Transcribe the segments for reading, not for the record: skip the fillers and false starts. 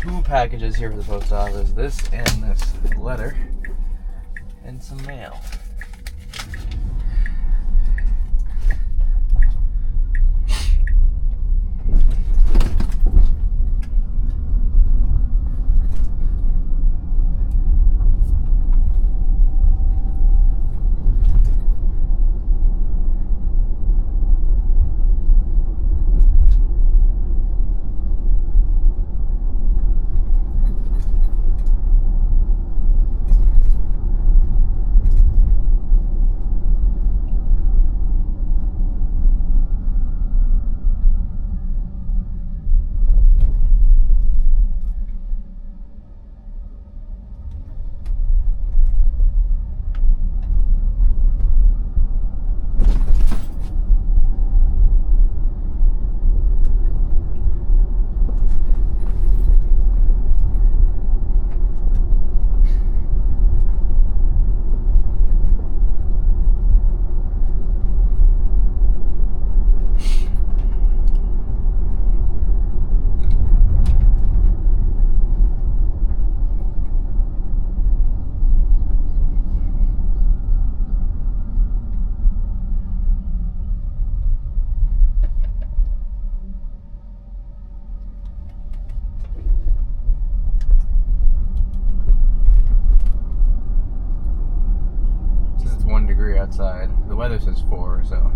two packages here for the post office. This and this letter. And some mail. Outside. The weather says 4, so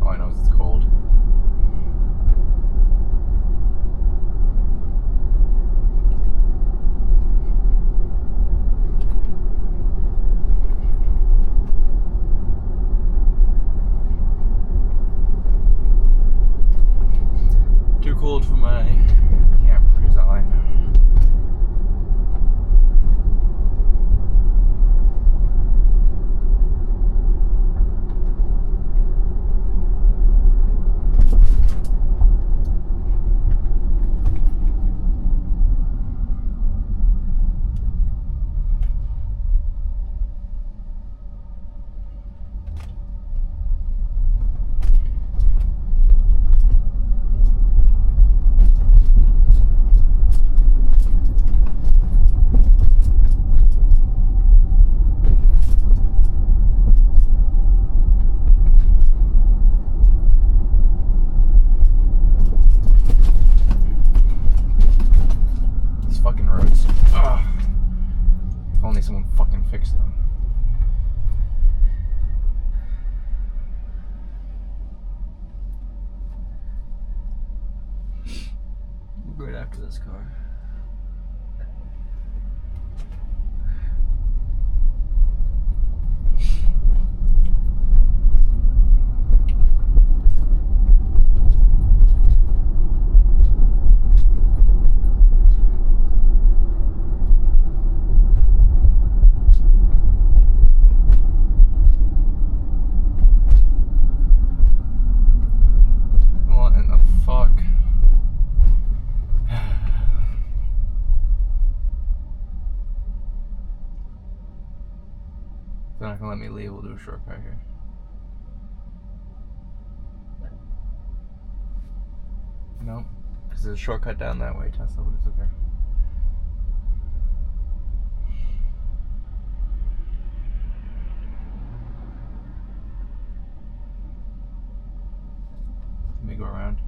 all I know is it's cold. Too cold for my camper design. Someone fucking fix them. Right after this car. They're not gonna let me leave. We'll do a shortcut here. No, because there's a shortcut down that way, Tesla, but it's okay. Let me go around.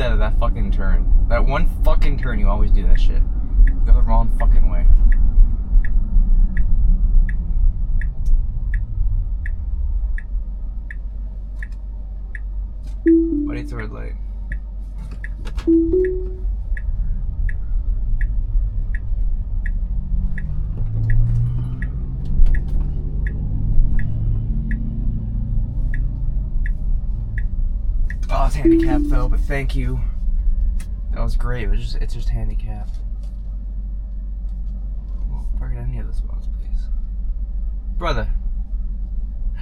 out of that fucking turn. That one fucking turn, you always do that shit. You go the wrong fucking way. 43rd light. Oh, it's handicapped though, but thank you. That was great. It's just handicapped. Well, park at any of the spots, please. Brother,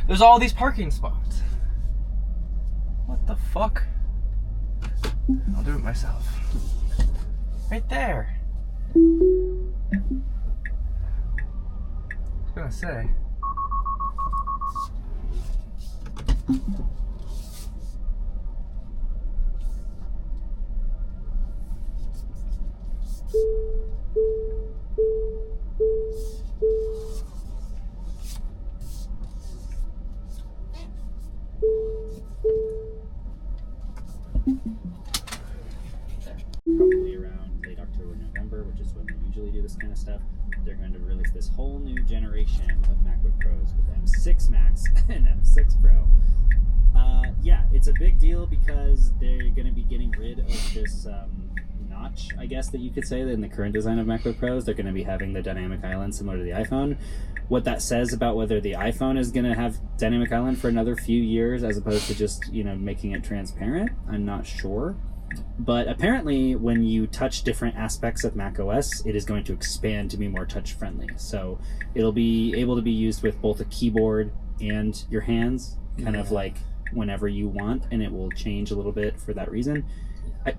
there's all these parking spots. What the fuck? I'll do it myself. Right there. I was gonna say. Probably around late October, November, which is when they usually do this kind of stuff. They're going to release this whole new generation of MacBook Pros with M6 Max and M6 Pro. Yeah, it's a big deal because they're going to be getting rid of this notch, I guess that you could say, in the current design of MacBook Pros. They're going to be having the dynamic island similar to the iPhone. What that says about whether the iPhone is going to have dynamic island for another few years as opposed to just, making it transparent, I'm not sure. But apparently when you touch different aspects of macOS, it is going to expand to be more touch friendly. So it'll be able to be used with both a keyboard and your hands, kind of like whenever you want, and it will change a little bit for that reason.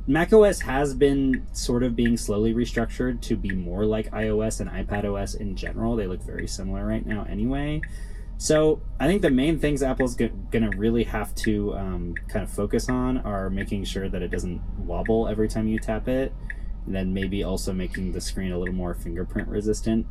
macOS has been sort of being slowly restructured to be more like iOS and iPadOS in general. They look very similar right now anyway. So I think the main things Apple's going to really have to kind of focus on are making sure that it doesn't wobble every time you tap it, and then maybe also making the screen a little more fingerprint resistant.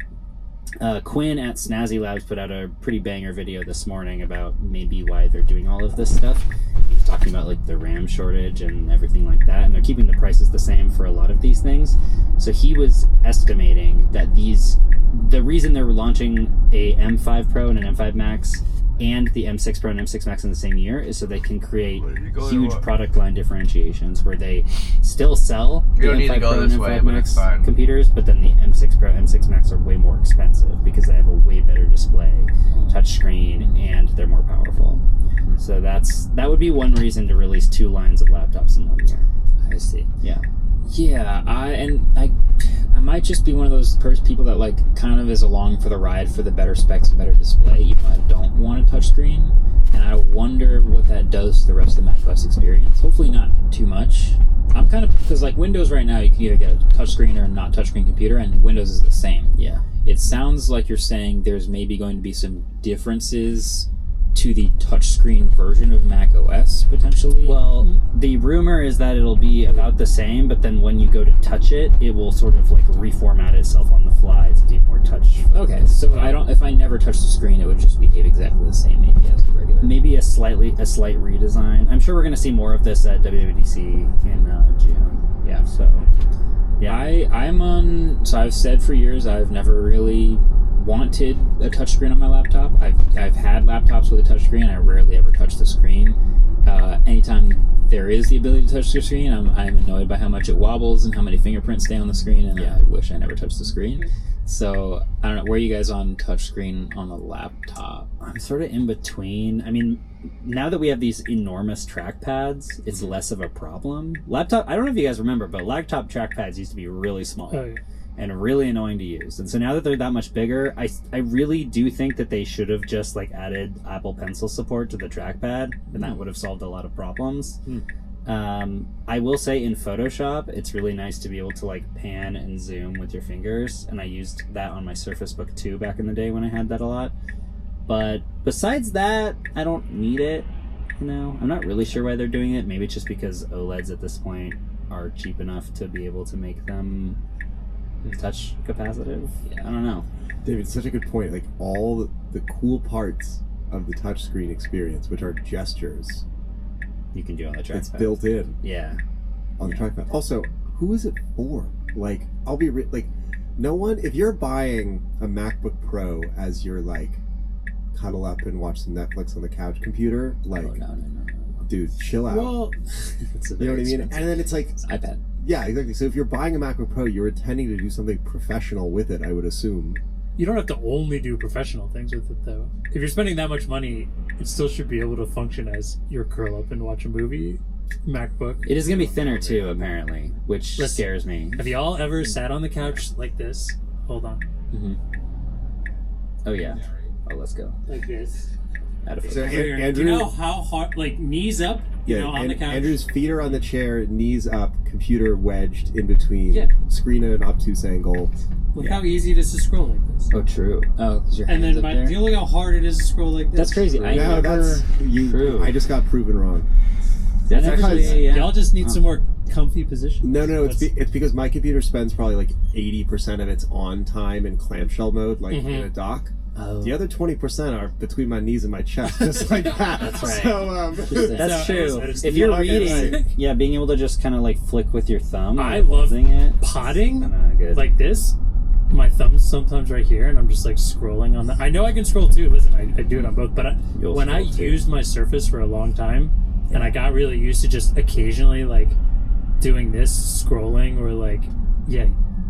Quinn at Snazzy Labs put out a pretty banger video this morning about maybe why they're doing all of this stuff. He was talking about like the RAM shortage and everything like that, and they're keeping the prices the same for a lot of these things. So he was estimating that the reason they're launching a M5 Pro and an M5 Max and the M6 Pro and M6 Max in the same year is so they can create huge product line differentiations where they still sell the M5 Pro and M5 Max computers, but then the M6 Pro and M6 Max are way more expensive because they have a way better display, touchscreen, and they're more powerful. So that would be one reason to release two lines of laptops in 1 year. I see. Yeah. Yeah, I might just be one of those people that like kind of is along for the ride for the better specs and better display, even though I don't want a touchscreen, and I wonder what that does to the rest of the macOS experience. Hopefully not too much. I'm kind of, because like Windows right now, you can either get a touchscreen or a not touchscreen computer, and Windows is the same. Yeah. It sounds like you're saying there's maybe going to be some differences to the touchscreen version of macOS, potentially? Well, the rumor is that it'll be about the same, but then when you go to touch it, it will sort of like reformat itself on the fly to be more touch. Okay, so if I never touch the screen, it would just behave exactly the same, maybe as the regular. Maybe a slight redesign. I'm sure we're going to see more of this at WWDC in June. Yeah, so yeah. So I've said for years I've never really wanted a touchscreen on my laptop. I've had laptops with a touchscreen. I rarely ever touch the screen. Anytime there is the ability to touch the screen, I'm annoyed by how much it wobbles and how many fingerprints stay on the screen, and I wish I never touched the screen. So I don't know, where are you guys on touchscreen on a laptop? I'm sort of in between. I mean, now that we have these enormous trackpads, it's less of a problem. Laptop, I don't know if you guys remember, but laptop trackpads used to be really small. Oh, yeah. And really annoying to use. And so now that they're that much bigger, I really do think that they should have just like added Apple Pencil support to the trackpad, and that would have solved a lot of problems. I will say in Photoshop, it's really nice to be able to like pan and zoom with your fingers, and I used that on my Surface Book 2 back in the day when I had that a lot. But besides that, I don't need it. I'm not really sure why they're doing it. Maybe it's just because OLEDs at this point are cheap enough to be able to make them touch capacitive. I don't know. David, such a good point. Like all the cool parts of the touchscreen experience, which are gestures, you can do on the trackpad. It's built in. Yeah. on the trackpad. Also, who is it for? Like, I'll be like, no one. If you're buying a MacBook Pro as your like cuddle up and watch some Netflix on the couch computer, like, no. dude, chill out. Well, you know what I mean? And then it's like, It's iPad. yeah, exactly. So if you're buying a MacBook Pro, you're intending to do something professional with it, I would assume. You don't have to only do professional things with it, though. If you're spending that much money, it still should be able to function as your curl up and watch a movie MacBook. it is going to be thinner too, apparently, which Listen, scares me. Have y'all ever sat on the couch like this? Hold on. Mm-hmm. Oh yeah. Oh, let's go. Like this. Out of So focus. Andrew, You know how hard, like knees up, you know, on the couch? Andrew's feet are on the chair, knees up, computer wedged in between, Yeah. screen at an obtuse angle. Look how easy it is to scroll like this. Oh, true. Oh, because your And hands then, up there? do you look how hard it is to scroll like this? That's crazy. I No, never... that's you. True. I just got proven wrong. That's That's actually, yeah. Y'all just need some more comfy positions. No, it's That's- it's because my computer spends probably like 80% of its on time in clamshell mode, like in a dock. Oh. The other 20% are between my knees and my chest, just like that. That's right. So, That's So, true. I just- If you're Okay, reading, right. yeah, being able to just kind of like flick with your thumb. I and love holding it. potting Kinda good. like this. My thumb's sometimes right here, and I'm just like scrolling on the. I know I can scroll too. Listen, I do it on both. But You'll when I scroll, too. used my Surface for a long time, and I got really used to just occasionally like doing this scrolling or like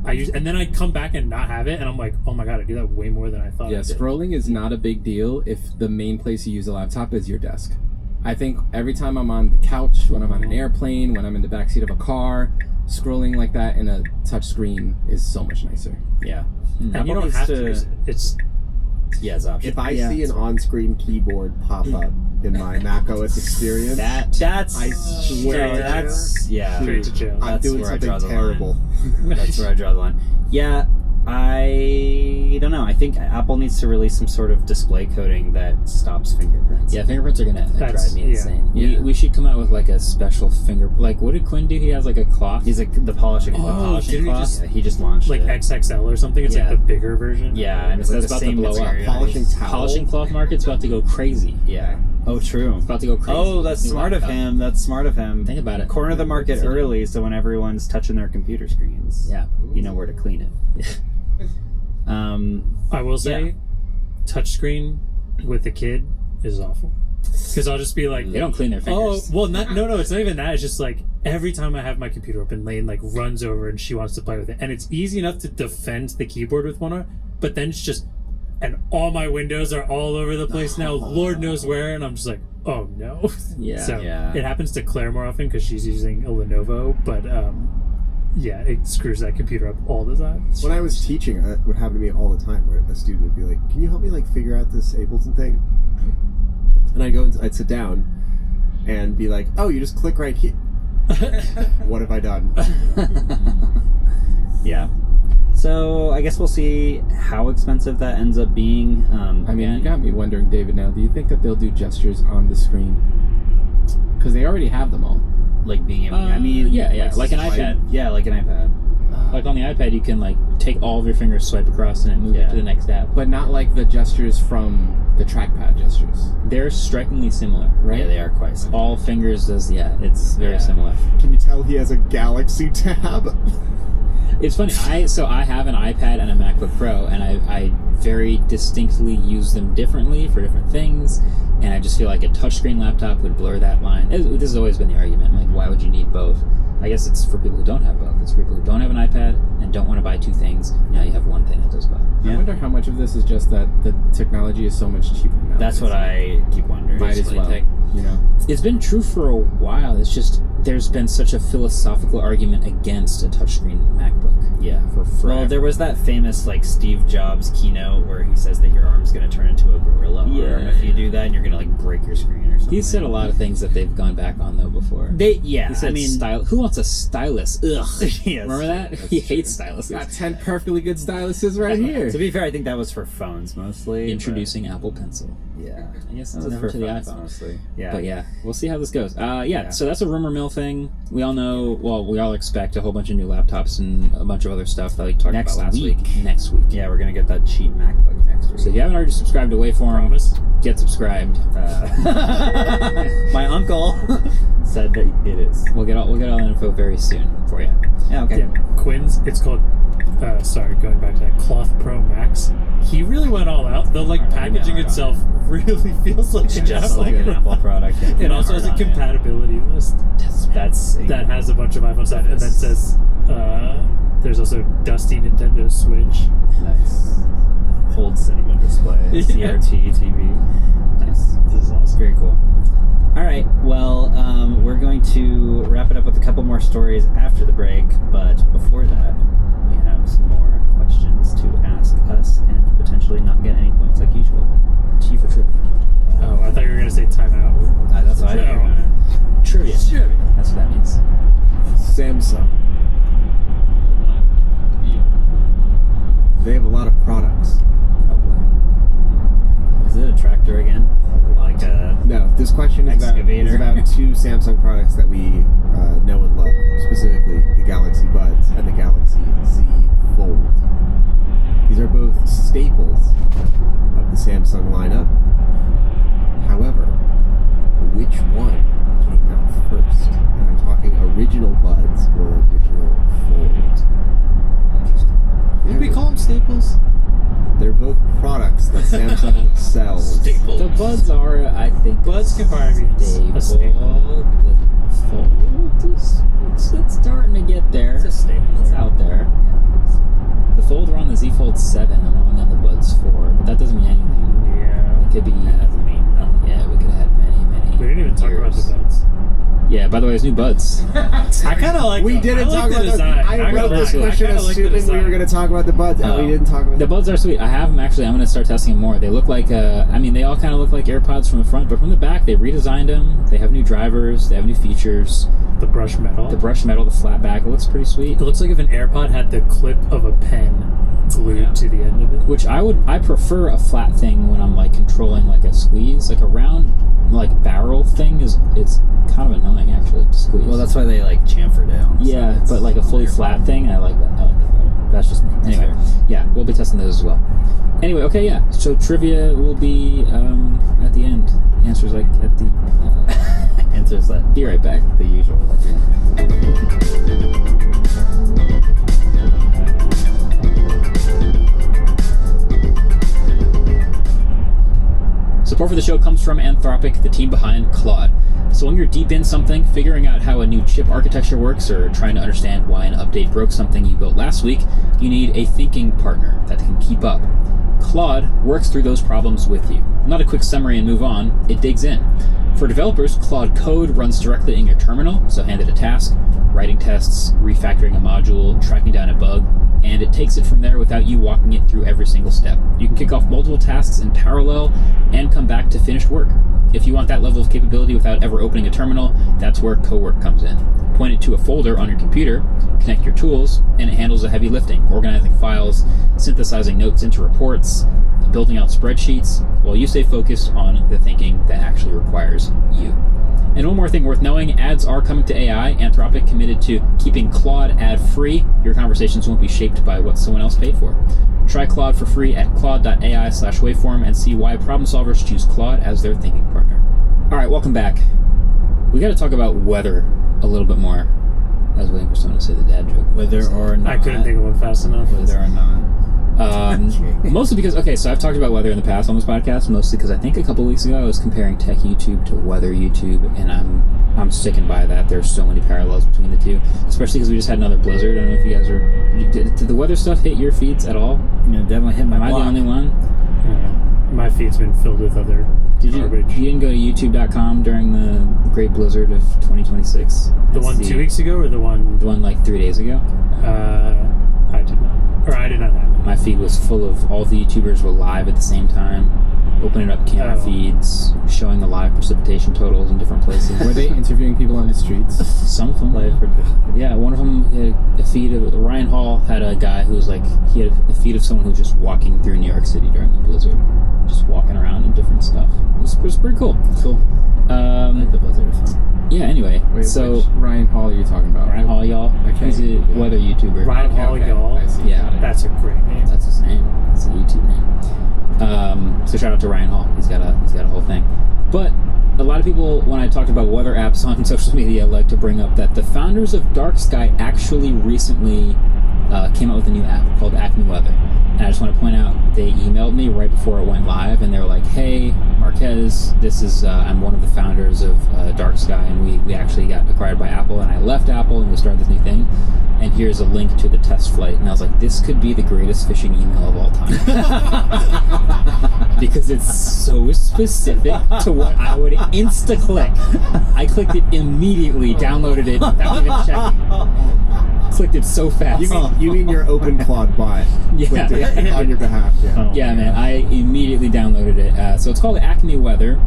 and then I come back and not have it, and I'm like, oh my god, I do that way more than I thought. Yeah, I did. scrolling is not a big deal if the main place you use a laptop is your desk. I think every time I'm on the couch, when I'm on an airplane, when I'm in the backseat of a car, scrolling like that in a touch screen is so much nicer. Yeah. And you Apple don't needs have to use it. It's Yeah, it's optional. if I see an on-screen keyboard pop up in my Mac OS experience, That's I swear, that's straight to jail. I'm that's doing where I something draw the terrible. That's where I draw the line. Yeah, I don't know. I think Apple needs to release some sort of display coating that stops fingerprints. Yeah, fingerprints are gonna That's- drive me insane. yeah. We should come out with like a special finger. Like, what did Quinn do? He has like a cloth. He's like the polishing cloth. Oh, didn't he just Yeah, he just launched like it. XXL or something? It's Yeah. like the bigger version. Yeah, and it's like That's the about to same blow up. material. Polishing towel. Polishing cloth market's about to go crazy. Yeah. Oh, true. It's about to go crazy. Oh, that's New smart of laptop. him. That's smart of him. Think about it. Corner the market Consider it. early, so when everyone's touching their computer screens, Yeah. you know where to clean it. I will say, touchscreen with a kid is awful. Because I'll just be like, They don't clean their oh, fingers. well, no, it's not even that. It's just like every time I have my computer open, Lane like runs over and she wants to play with it. And it's easy enough to defend the keyboard with one arm, but then it's just, and all my windows are all over the place now, Lord knows where, and I'm just like, oh no. Yeah. So Yeah. it happens to Claire more often because she's using a Lenovo, but yeah, it screws that computer up all the time. When I was teaching, it would happen to me all the time, where a student would be like, "Can you help me like figure out this Ableton thing?" And I'd go and I'd sit down and be like, "Oh, you just click right here." What have I done? Yeah. So I guess we'll see how expensive that ends up being. I mean, again. you got me wondering, David, now, do you think that they'll do gestures on the screen? Because they already have them all. like being able. I mean, yeah, like an swipe- iPad. Yeah, like an iPad. Like on the iPad, you can like take all of your fingers, swipe across, and it moves Yeah. it to the next app. But not like the gestures from the trackpad gestures, They're strikingly similar. right? Yeah, they are quite similar. All fingers does, yeah, it's very Yeah. similar. Can you tell he has a Galaxy tab? It's funny. I have an iPad and a MacBook Pro, and I very distinctly use them differently for different things. And I just feel like a touchscreen laptop would blur that line. This has always been the argument. Like, why would you need both? I guess it's for people who don't have both. It's for people who don't have an iPad and don't want to buy two things. Now you have one thing that does both. I Yeah. wonder how much of this is just that the technology is so much cheaper now. That's what I keep wondering. Might as well, you know? It's been true for a while. It's just there's been such a philosophical argument against a touchscreen MacBook. Yeah. For forever. Well, there was that famous like Steve Jobs keynote where he says that your arm's going to turn into a gorilla arm if you do that, and you're going to like break your screen or something. He's said a lot of things that they've gone back on though before. He said, I mean, who wants a stylus? Ugh. Yes, Remember that? that's He true. hates styluses. Got 10 perfectly good styluses right here. To be fair, I think that was for phones mostly. Introducing Apple Pencil. But, yeah. I guess That it's was never for to the phones iPhone. mostly. Yeah. But yeah, we'll see how this goes. So that's a rumor mill thing. We all know, well, we all expect a whole bunch of new laptops and a bunch of other stuff that we talked Next about last week. week. Next week. Yeah, we're going to get that cheap MacBook next week. So if you haven't already subscribed to Waveform, Promise. get subscribed. My uncle said that it is. We'll get all the info very soon for you. Yeah, okay. Yeah, Quinn's. It's called. Sorry, going back to that Cloth Pro Max. He really went all out. The packaging itself really feels like It's an just like an Apple. Apple product. Yeah. It also has a compatibility list That's that has a bunch of iPhone stuff, and that says there's also Dusty Nintendo Switch. nice. Old cinema display, Yeah. CRT TV. Nice. This is awesome. Very cool. All right. Well, we're going to wrap it up with a couple more stories after the break, but before that, we have some more questions to ask us and potentially not get any points like usual. T for trivia. Oh, I thought you were gonna say timeout. That's what I think. Trivia. That's what that means. Samsung. They have a lot of products. Oh boy. Is it a tractor again? Like a No, this question is Excavator. about two Samsung products that we know and love, specifically the Galaxy Buds and the Galaxy Z Fold. These are both staples of the Samsung lineup. However, which one came out first? And I'm talking original Buds or original Fold. Interesting. Did we call them staples? They're both products that Samsung sells. The Buds are, I think, Buds can probably be stable. a staple. The Fold is it's starting to get there. It's a staple. It's out there. The Fold are on the Z Fold 7. I'm only on the Buds 4, but that doesn't mean anything. Yeah. It could be. That doesn't mean nothing. Yeah, we could have had many. We didn't even talk about years. the Buds. Yeah. By the way, there's new Buds. I kind of like. We them. didn't I like talk the about design. the. I wrote this question assuming we were going to talk about the Buds, and we didn't talk about The Buds are sweet. I have them actually. I'm going to start testing them more. They look like, I mean, they all kind of look like AirPods from the front, but from the back, they redesigned them. They have new drivers. They have new features. the brush metal. The brush metal, the flat back, it looks pretty sweet. It looks like if an AirPod had the clip of a pen glued to the end of it. Which I prefer a flat thing when I'm like controlling like a squeeze. Like a round like barrel thing it's kind of annoying actually to squeeze. Well, that's why they like chamfered it. On the yeah, sides. but like a fully flat thing, I like that. I like that better. That's just me. Anyway, yeah, we'll be testing those as well. Anyway, okay, yeah. So trivia will be at the end. Answers like at the. Answers that. Be right back. The usual. Support for the show comes from Anthropic, the team behind Claude. So when you're deep in something, figuring out how a new chip architecture works, or trying to understand why an update broke something you built last week, you need a thinking partner that can keep up. Claude works through those problems with you. Not a quick summary and move on, it digs in. For developers, Claude Code runs directly in your terminal, so handed a task, writing tests, refactoring a module, tracking down a bug, and it takes it from there without you walking it through every single step. You can kick off multiple tasks in parallel and come back to finished work. If you want that level of capability without ever opening a terminal, that's where CoWork comes in. Point it to a folder on your computer, connect your tools, and it handles the heavy lifting, organizing files, synthesizing notes into reports, building out spreadsheets, while you stay focused on the thinking that actually requires you. And one more thing worth knowing, ads are coming to AI. Anthropic committed to keeping Claude ad-free. Your conversations won't be shaped by what someone else paid for. Try Claude for free at claude.ai/waveform and see why problem solvers choose Claude as their thinking partner. All right, welcome back. We got to talk about weather a little bit more. I was waiting for someone to say the dad joke. Whether or not. I couldn't think of one fast enough. Whether or not. Mostly because, okay, so I've talked about weather in the past on this podcast, mostly because I think a couple weeks ago I was comparing tech YouTube to weather YouTube, and I'm sticking by that. There's so many parallels between the two, especially because we just had another blizzard. I don't know if you guys are... Did the weather stuff hit your feeds at all? Definitely hit my Am I block. the only one? My feed's been filled with other garbage. You didn't go to youtube.com during the great blizzard of 2026? The one 2 weeks ago or the one... The one like 3 days ago? I did not. Or I did not have it. My feed was full of all the YouTubers were live at the same time, opening up camera feeds, showing the live precipitation totals in different places. Were they interviewing people on the streets? Some of them. Yeah, one of them had a feed of... Ryan Hall had a guy who was like... He had a feed of someone who was just walking through New York City during the blizzard. Just walking around and different stuff. It was pretty cool. Cool. I like the blizzard is fun. Yeah, anyway. Wait, so... which Ryan Hall are you talking about? Ryan Hall, y'all. Okay. He's a weather YouTuber. Ryan Hall, y'all. I see. Yeah. That's a great name. That's his name. That's a YouTube name. So shout out to Ryan Hall. He's got a whole thing. But a lot of people, when I talked about weather apps on social media, like to bring up that the founders of Dark Sky actually recently came out with a new app called Acme Weather. And I just want to point out, they emailed me right before it went live, and they were like, "Hey, Marquez, this is I'm one of the founders of Dark Sky, and we actually got acquired by Apple, and I left Apple, and we started this new thing. And here's a link to the test flight." And I was like, "This could be the greatest phishing email of all time," because it's so specific to what I would insta-click. I clicked it immediately, downloaded it without even checking. Clicked it so fast. You mean your OpenCloud bot Yeah. clicked it on your behalf? Yeah. Yeah, man, I immediately downloaded it. So it's called Acme Weather,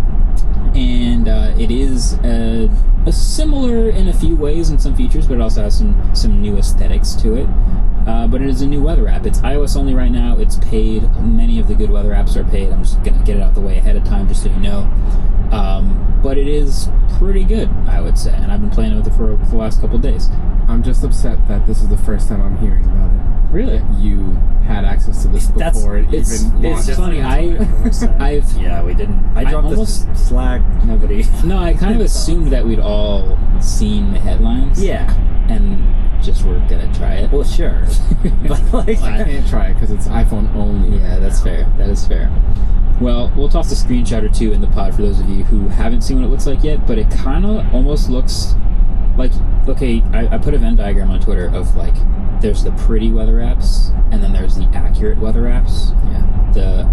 and it is a similar in a few ways in some features, but it also has some new aesthetics to it. But it is a new weather app. It's iOS only right now. It's paid. Many of the good weather apps are paid. I'm just going to get it out the way ahead of time just so you know. But it is pretty good, I would say, and I've been playing with it for the last couple of days. I'm just upset that this is the first time I'm hearing about it. Really? That you had access to this That's- before it It's even launched. funny. I've Yeah, we didn't. I dropped almost- this Slack. Nobody. no, I kind of assumed that we'd all seen the headlines. Yeah. And just were gonna try it. Well, sure. But like, I can't try it because it's iPhone only. Yeah, that's fair. That is fair. Well, we'll toss a screenshot or two in the pod for those of you who haven't seen what it looks like yet, but it kind of almost looks like, okay, I put a Venn diagram on Twitter of like, there's the pretty weather apps, and then there's the accurate weather apps. yeah.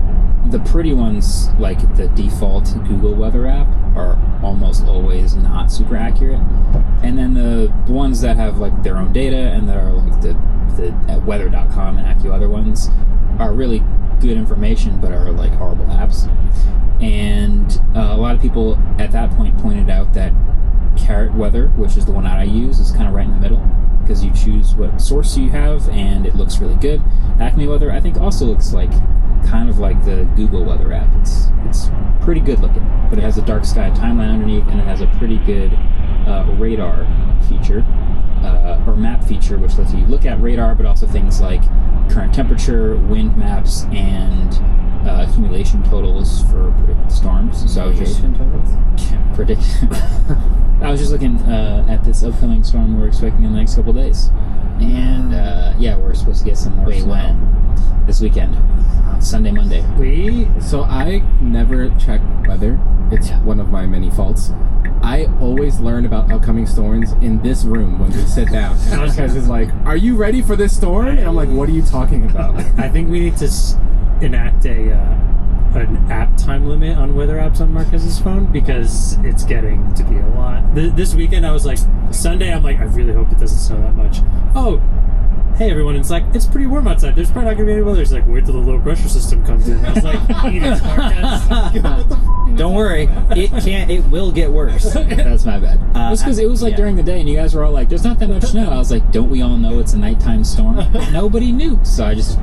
The pretty ones, like the default Google weather app, are almost always not super accurate. And then the ones that have like their own data and that are like the weather.com and AccuWeather ones are really good information, but are like horrible apps. And a lot of people at that point pointed out that Carrot Weather, which is the one that I use, is kind of right in the middle, because you choose what source you have and it looks really good. Acme Weather, I think, also looks like kind of like the Google Weather app. It's pretty good looking, but it has a dark sky timeline underneath, and it has a pretty good radar feature, or map feature, which lets you look at radar, but also things like current temperature, wind maps, and accumulation totals for predicted storms. So I was just I was just looking at this upcoming storm we're expecting in the next couple of days, and yeah, we're supposed to get some more snow. When? This weekend, Sunday, Monday. So I never check weather. It's one of my many faults. I always learn about upcoming storms in this room when we sit down. And Marquez is like, "Are you ready for this storm?" And I'm like, "What are you talking about?" I think we need to enact an app time limit on weather apps on Marquez's phone, because it's getting to be a lot. This weekend I was like, Sunday I'm like, I really hope it doesn't snow that much. Oh, hey everyone, it's like, it's pretty warm outside. There's probably not gonna be any weather. It's like, wait till the low pressure system comes in. I was like, eat it, Marquez. Don't worry, it will get worse. That's my bad. Just because it was like during the day, and you guys were all like, "There's not that much snow." I was like, "Don't we all know it's a nighttime storm?" Nobody knew, so I just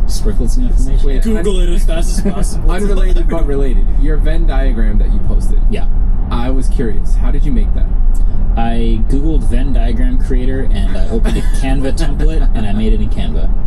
sprinkled some information. Wait, Google it as fast as possible. Unrelated but related. Your Venn diagram that you posted. Yeah. I was curious. How did you make that? I googled Venn diagram creator, and I opened a Canva template, and I made it in Canva.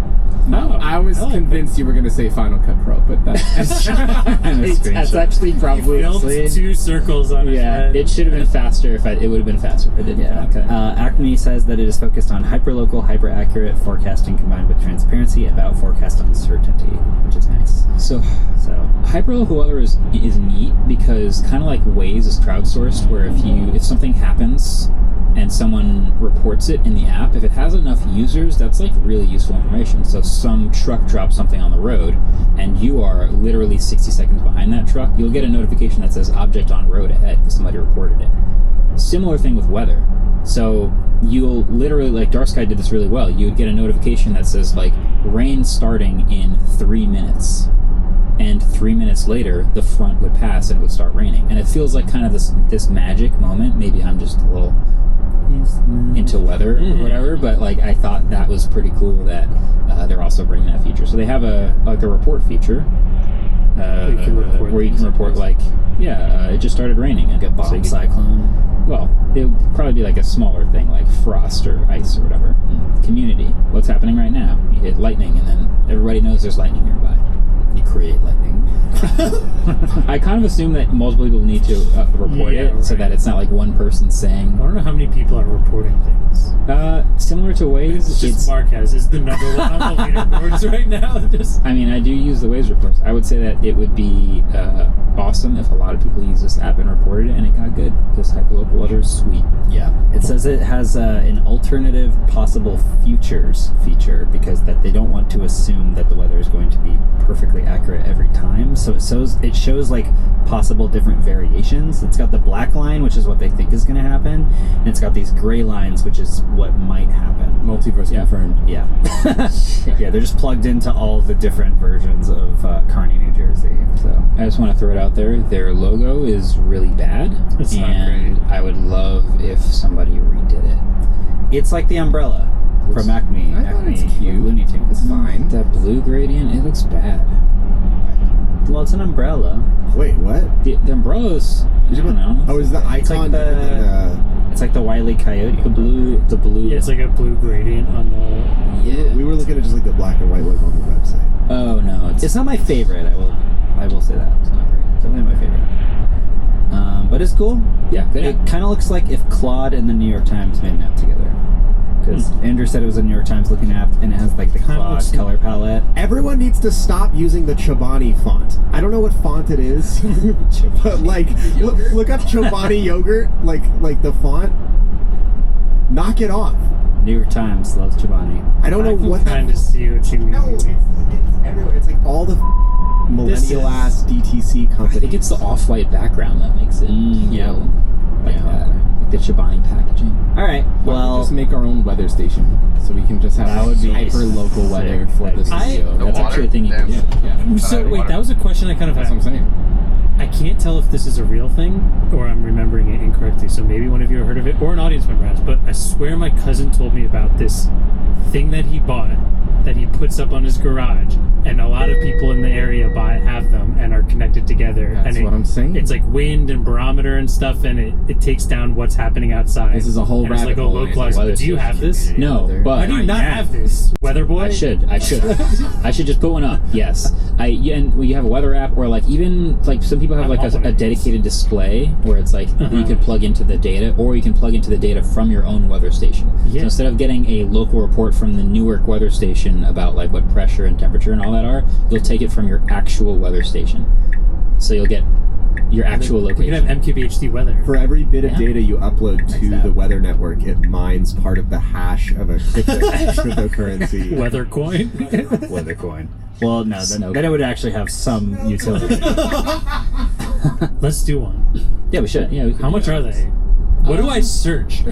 I was convinced you were going to say Final Cut Pro, but that's That's actually probably Built two circles on his head. it should have been faster if it would have been faster if I didn't. Yeah. Okay. Acme says that it is focused on hyperlocal, hyper-accurate forecasting combined with transparency about forecast uncertainty, which is nice. So So hyperlocal weather is neat because kind of like Waze is crowdsourced, where if something happens and someone reports it in the app, if it has enough users, that's like really useful information. So some truck drops something on the road and you are literally 60 seconds behind that truck, you'll get a notification that says object on road ahead because somebody reported it. Similar thing with weather. So you'll literally, like Dark Sky did this really well, you would get a notification that says like rain starting in 3 minutes. And 3 minutes later, the front would pass and it would start raining. And it feels like kind of this magic moment. Maybe I'm just a little into weather or whatever, but like I thought that was pretty cool that they're also bringing that feature. So they have a report feature Where you can report like, it just started raining. And like a bomb cyclone. Well, it would probably be like a smaller thing, like frost or ice or whatever. Community. What's happening right now? You hit lightning, and then everybody knows there's lightning nearby. You create lightning. I kind of assume that multiple people need to report Yeah, it so right. that it's not like one person saying. I don't know how many people are reporting things. Similar to Waze, It's just Marquez is the number one on the leaderboards right now. Just I mean, I do use the Waze reports. I would say that it would be awesome if a lot of people use this app and reported it and it got good, because hyperlocal weather is sweet. Yeah, it says it has an alternative possible futures feature, because that they don't want to assume that the weather is going to be perfectly accurate every time. So it shows like possible different variations. It's got the black line, which is what they think is going to happen, and it's got these gray lines, which is what might happen. Multiverse confirmed. Yeah, yeah, they're just plugged into all the different versions of Kearney, New Jersey. So I just want to throw it out there. Their logo is really bad, It's not and great. I would love if somebody redid it. it's like the umbrella from Acme. I thought it's Acme cute. Looney Tunes. It's fine. That blue gradient, it looks bad. Well, it's an umbrella. Wait, what? The umbrellas, I don't know. Oh, is the It's like icon the- different than, It's like the Wile E. Coyote. The blue. yeah, it's like a blue gradient on the. Yeah. we were looking at just like the black and white logo on the website. Oh no, It's not my favorite. I will say that. It's not great. It's definitely my favorite. But it's cool. yeah, good. It kind of looks like if Claude and the New York Times made an app together. Because Andrew said it was a New York Times looking app, and it has like the Kinda Claude looks- color palette. Everyone needs to stop using the Chobani font. I don't know what font it is, but like, look up Chobani yogurt, like the font. Knock it off. New York Times loves Chobani. I don't know what that. Kind of see what you mean. No, it's everywhere. It's like all the millennial ass DTC I companies. think it's the off-white background that makes it yeah. like Yeah. that. Like the Chobani packaging. All right. Why don't we Well, just make our own weather station so we can just have That would be hyper local sick. weather for the I- studio. The That's water? actually a thing you can Damn. do. Yeah, So wait, that was a question I kind of that's had. what I'm saying. I can't tell if this is a real thing or I'm remembering it incorrectly. So maybe one of you have heard of it, or an audience member has. But I swear my cousin told me about this thing that he bought that he puts up on his garage, and a lot of people in the area have them and are connected together. That's and what I'm saying. It's like wind and barometer and stuff, and it takes down what's happening outside. This is a whole and it's like rabbit a hole. localized. Weather Do you have this? No, Weather. but Why do you not yet. have this, Weather Boy? I should just put one up. Yes, and you have a weather app, or like even like some people have I like want one a of these. dedicated display where it's like you could plug into the data, or you can plug into the data from your own weather station. Yeah. So instead of getting a local report from the Newark weather station about like what pressure and temperature and all that are, you'll take it from your actual weather station. So you'll get your actual We can location. have MQBHD weather. For every bit of Yeah. data you upload to that. the weather network, it mines part of the hash of a cryptocurrency. Weather coin. Weather coin. Well, no, Snow then it would actually have some utility. Let's do one. Yeah, we should. Yeah, we could How do much that. are they? What do I search?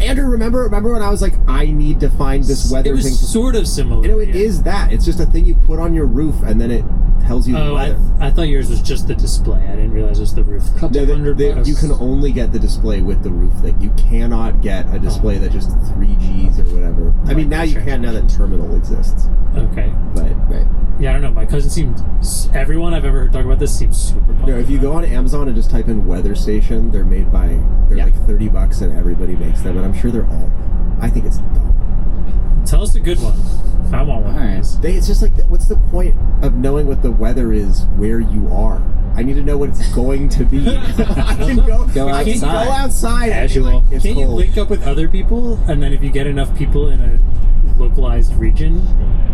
Andrew, remember when I was like, I need to find this It weather thing? was sort of similar. You know, it is that. It's just a thing you put on your roof, and then it tells you the Oh, weather. I thought yours was just the display. I didn't realize it was the roof. Couple No, $100. you can only get the display with the roof thing. You cannot get a display that just 3Gs or whatever. I mean, now you can now that Terminal exists. Okay. But Right. Yeah, I don't know. My cousin seemed. Everyone I've ever heard talk about this seems super pumped. no, if you go on Amazon and just type in weather station, they're made by Yeah. like $30 and everybody makes them, and I'm sure they're all. I think it's dumb. Tell us a good one. I want one. All right. It's just like, what's the point of knowing what the weather is where you are? I need to know what it's going to be. I can go outside. outside. and be Casual. like, it's Can't you cold. link up with other people, and then if you get enough people in a localized region,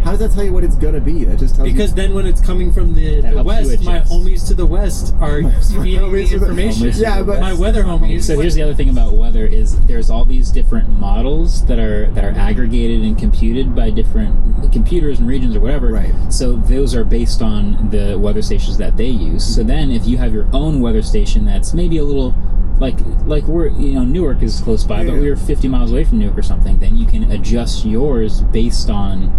How does that tell you what it's gonna be? That just tells because you. then when it's coming from the helps you west, my adjust. homies to the west are feeding me homies to the- information. Yeah, but- my weather homies. So here's the other thing about weather is there's all these different models that are aggregated and computed by different computers and regions or whatever. Right. So those are based on the weather stations that they use. So then if you have your own weather station that's maybe a little like we're Newark is close by, but Yeah. we're 50 miles away from Newark or something, then you can adjust yours based on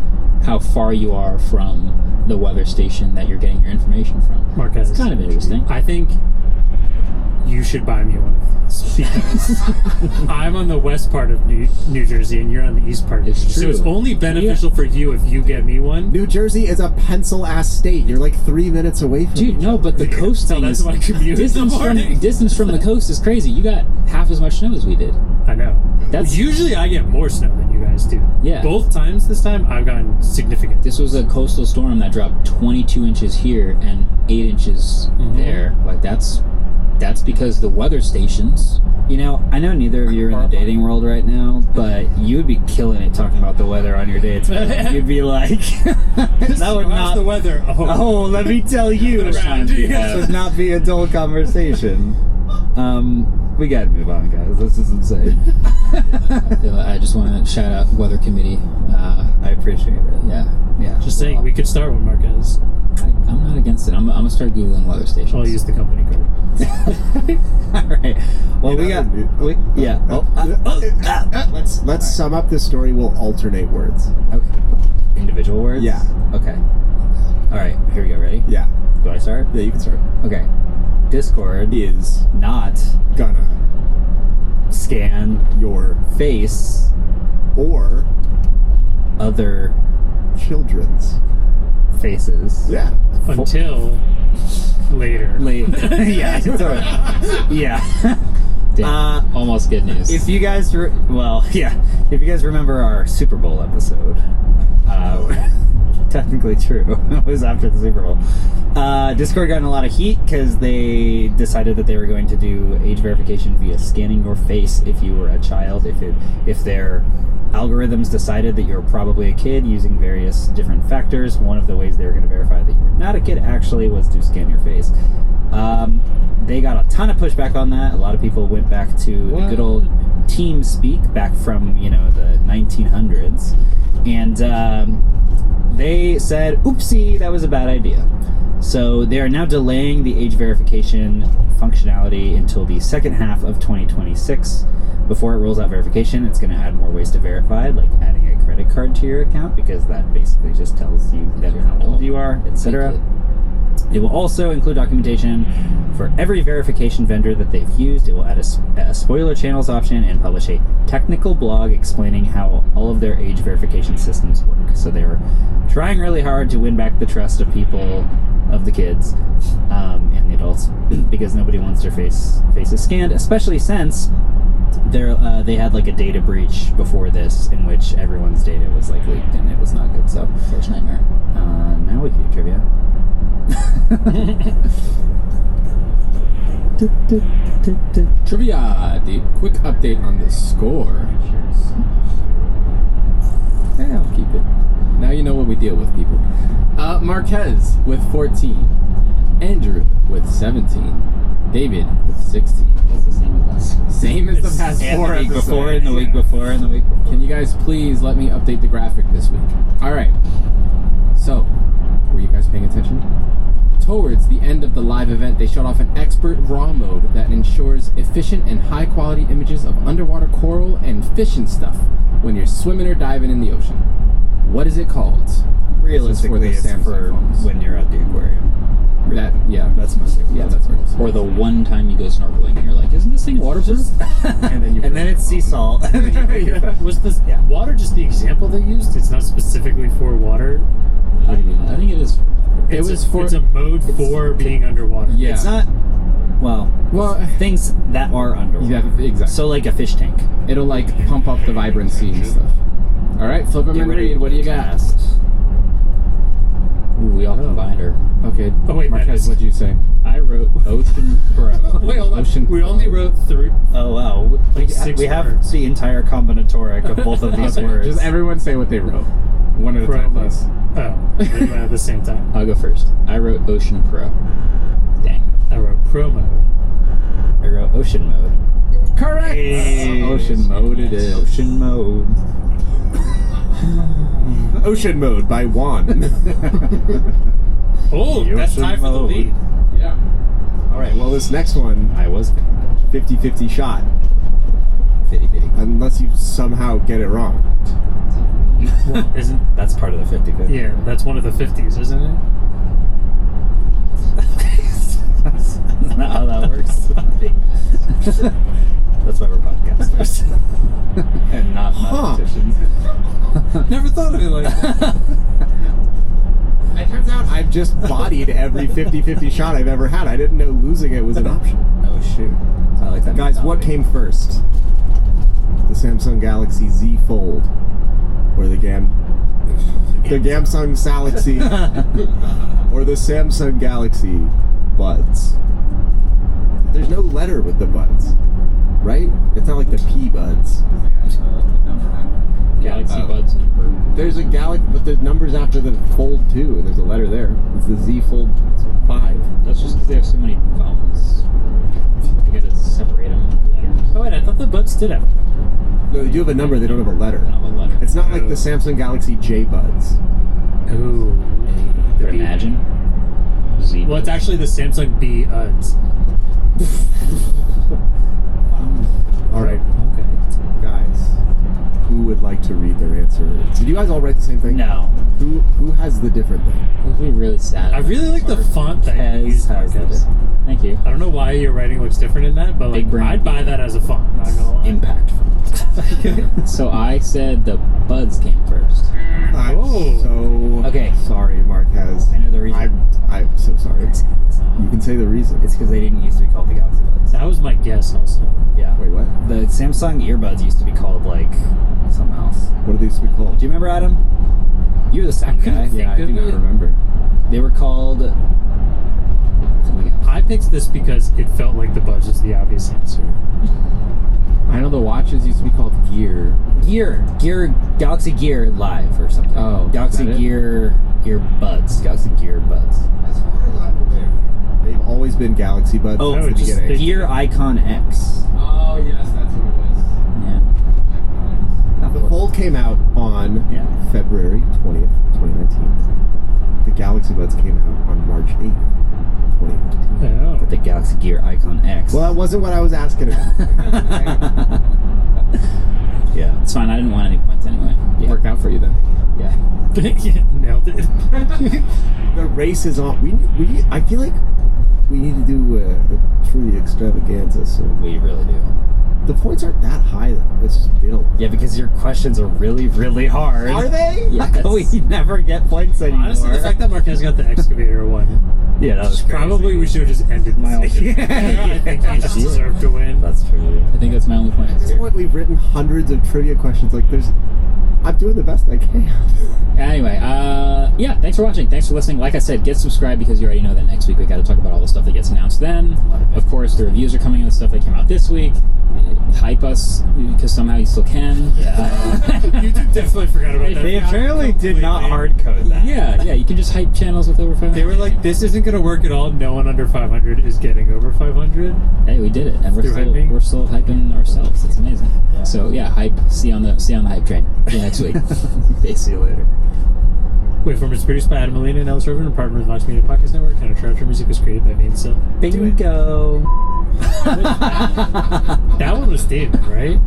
how far you are from the weather station that you're getting your information from. Marquez. It's kind of interesting. I think you should buy me one of these because I'm on the west part of New Jersey and you're on the east part of New It's Jersey. So true. it's only beneficial for you if you get me one. New Jersey is a pencil-ass state. You're like 3 minutes away from Dude, each no, other. but the coast So thing that's is my commute in the morning. distance from the coast is crazy. You got half as much snow as we did. I know. That's Usually I get more snow than you guys. rise too. Yeah. Both times this time, I've gotten significant. This was a coastal storm that dropped 22 inches here and 8 inches there. Like that's because the weather stations. You know, I know neither of you are in the dating world right now, but you would be killing it talking about the weather on your dates. You'd be like, that would not. The weather. Oh, let me tell you, this would not be a dull conversation. We gotta move on, guys. This is insane. I just want to shout out weather committee. I appreciate it. Yeah. Just saying, we could start with Marquez. I'm not against it. I'm gonna start googling weather stations. I'll use the company card. All right. Well, Let's sum up this story. We'll alternate words. Okay. Individual words. Yeah. Okay. All right. Here we go. Ready? Yeah. Do I start? Yeah, you can start. Okay. Discord Is not gonna scan your face or other children's. faces. Yeah. Until later. Late. Yeah. Yeah. Damn, almost good news. If you guys, if you guys remember our Super Bowl episode, technically true, it was after the Super Bowl. Discord got in a lot of heat because they decided that they were going to do age verification via scanning your face if you were a child, if their algorithms decided that you're probably a kid using various different factors. One of the ways they were going to verify that you were not a kid actually was to scan your face. They got a ton of pushback on that. A lot of people went back to the good old TeamSpeak back from, the 1900s. And they said, oopsie, that was a bad idea. So they are now delaying the age verification functionality until the second half of 2026. Before it rolls out verification, it's going to add more ways to verify, like adding a credit card to your account, because that basically just tells you how old you are, etc. It will also include documentation for every verification vendor that they've used. It will add a spoiler channels option and publish a technical blog explaining how all of their age verification systems work. So they were trying really hard to win back the trust of people, of the kids, and the adults, because nobody wants their faces scanned, especially since they had like a data breach before this in which everyone's data was like leaked and it was not good. So first nightmare. Now we can do trivia. Trivia, the quick update on the score. Yeah, I'll keep it. Now you know what we deal with, people. Marquez with 14. Andrew with 17. David with 16. It's the same as last. Same as the past And 4 the week episodes. before, and the week before, and the week before. Can you guys please let me update the graphic this week? Alright. So, were you guys paying attention? Towards the end of the live event, they showed off an expert RAW mode that ensures efficient and high-quality images of underwater coral and fish and stuff when you're swimming or diving in the ocean. What is it called? Realistically, This is it's for the for Samsung phones. when you're at the aquarium. That's mostly. Yeah, that's where it's. Or the one time you go snorkeling and you're like, isn't this thing waterproof? And then it's sea salt. Was this water just the example they used? It's not specifically for water. I think it is. It's a mode for being underwater. Yeah. It's not. Well, things that are underwater. Yeah, exactly. So like a fish tank. It'll like pump up the vibrancy and stuff. All right, flip them and read. What do you got? Ooh, we all combined her. Okay. Oh, wait, Marquez, that is- what'd you say? I wrote Ocean Pro. Wait, hold on. Ocean We Pro. only wrote 3. Oh wow. We have words. the entire combinatoric of both of these words. Just everyone say what they wrote. One at a time, Promo. please. Oh, we went at the same time. I'll go first. I wrote Ocean Pro. Dang. I wrote promo. I wrote ocean mode. Correct. Hey. Ocean mode it is. Ocean mode. Ocean Mode by Juan. Oh, that's tied for the mode. lead. Yeah. All right, well, this next one, I was 50-50 shot, 50-50. unless you somehow get it wrong. Well, isn't That's part of the 50-50. yeah? That's one of the 50s, isn't it? That's not how that works. That's why we're podcasters. And not mathematicians. Never thought of it like that. It turns out I've just bodied every 50-50 shot I've ever had. I didn't know losing it was an option. Oh shoot. I like that. Guys, what mentality. came first? The Samsung Galaxy Z Fold or the Samsung Galaxy, or the Samsung Galaxy Buds. There's no letter with the buds, right? It's not like the P Buds. Galaxy Buds. There's a Galaxy, but the number's after the Fold 2, and there's a letter there. It's the Z Fold 5. That's just because they have so many phones. You gotta separate them with letters. Oh wait, I thought the Buds did have. No, they do have a number, they don't have a letter. They don't have a letter. It's not like the Samsung Galaxy J Buds. Ooh. But imagine. Z. Well, it's actually the Samsung B UDs. Alright, Okay. guys. Who would like to read their answer? Did you guys all write the same thing? No. Who has the different thing? It would be really sad. I really like the font that you Kez used, has Marcus. Thank you. I don't know why your writing looks different in that, but like Big brain. I'd buy that as a font. Not gonna lie. Impact. So I said the Buds came first. I'm Oh. so Okay. sorry, Marquez. I know the reason. I'm so sorry. You can say the reason. It's because they didn't used to be called the Galaxy Buds. That was my guess also. Yeah. Wait, what? The Samsung earbuds used to be called like something else. What do they used to be called? Do you remember, Adam? You were the sound guy. Yeah, I do not remember. They were called something else. I picked this because it felt like the Buds was the obvious answer. I know the watches used to be called Gear. Galaxy Gear Live or something. Oh, Galaxy is that it? Gear Earbuds. Galaxy Gear Buds. As far as I'm aware, they've always been Galaxy Buds Oh, since the just beginning. Gear Icon X. Oh, yes, that's what it was. Yeah. The Fold came out on Yeah. February 20th, 2019. The Galaxy Buds came out on March 8th, 2019. Oh. But the Galaxy Gear Icon X. Well, that wasn't what I was asking about. Yeah. It's fine. I didn't want any points anyway. It worked out for you then. Yeah. Yeah, nailed it. The race is on. I feel like we need to do a truly extravaganza. So We really do. the points aren't that high though. It's just been a lot. Yeah, because your questions are really, really hard. Are they? Yeah, we never get points anymore. Honestly, the fact that Marquez got the excavator one, yeah, that was crazy. probably we should have just ended My this. own- I think he just deserved to win. That's true. I think that's my only point. At this point, we've written hundreds of trivia questions. Like, I'm doing the best I can. Anyway, yeah, thanks for watching. Thanks for listening. Like I said, get subscribed because you already know that next week we got to talk about all the stuff that gets announced then. Of course, the reviews are coming in, the stuff that came out this week. Hype us because somehow you still can. YouTube definitely forgot about that. They apparently did not hard code that. Yeah, you can just hype channels with over 500. They were like, this isn't going to work at all. No one under 500 is getting over 500. Hey, we did it, and Through hyping? we're still hyping ourselves. It's amazing. So yeah, hype. See you on the hype train. See you next week. See you later. Wait, from it's produced by Adam Molina and Ellis Roven, and partnered with Vox Media Podcast Network, and our outro music was created by Vane Sill. Bingo. That one was David, right?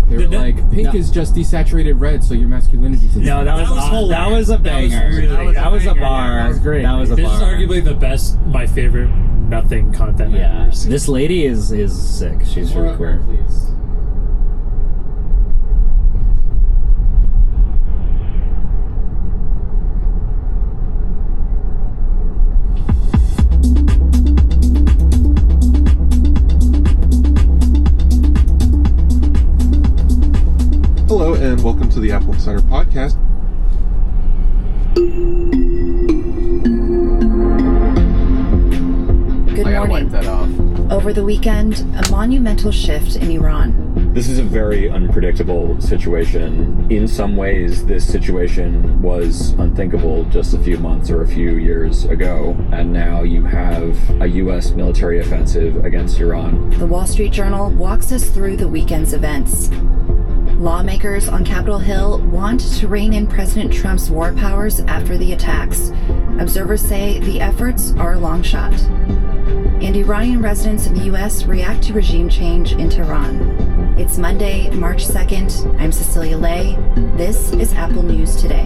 They were like, pink is just desaturated red, so your masculinity is No, that was hilarious. a banger. That was a bar. That was great. That was a This bar. is arguably the best, my favorite nothing content I've Yeah, ever seen. this lady is sick. She's really cool. please. Hello, and welcome to the Apple Insider Podcast. Good I gotta wipe morning. that off. Over the weekend, a monumental shift in Iran. This is a very unpredictable situation. In some ways, this situation was unthinkable just a few months or a few years ago, and now you have a U.S. military offensive against Iran. The Wall Street Journal walks us through the weekend's events. Lawmakers on Capitol Hill want to rein in President Trump's war powers after the attacks. Observers say the efforts are a long shot. And Iranian residents in the U.S. react to regime change in Tehran. It's Monday, March 2nd. I'm Cecilia Lay. This is Apple News Today.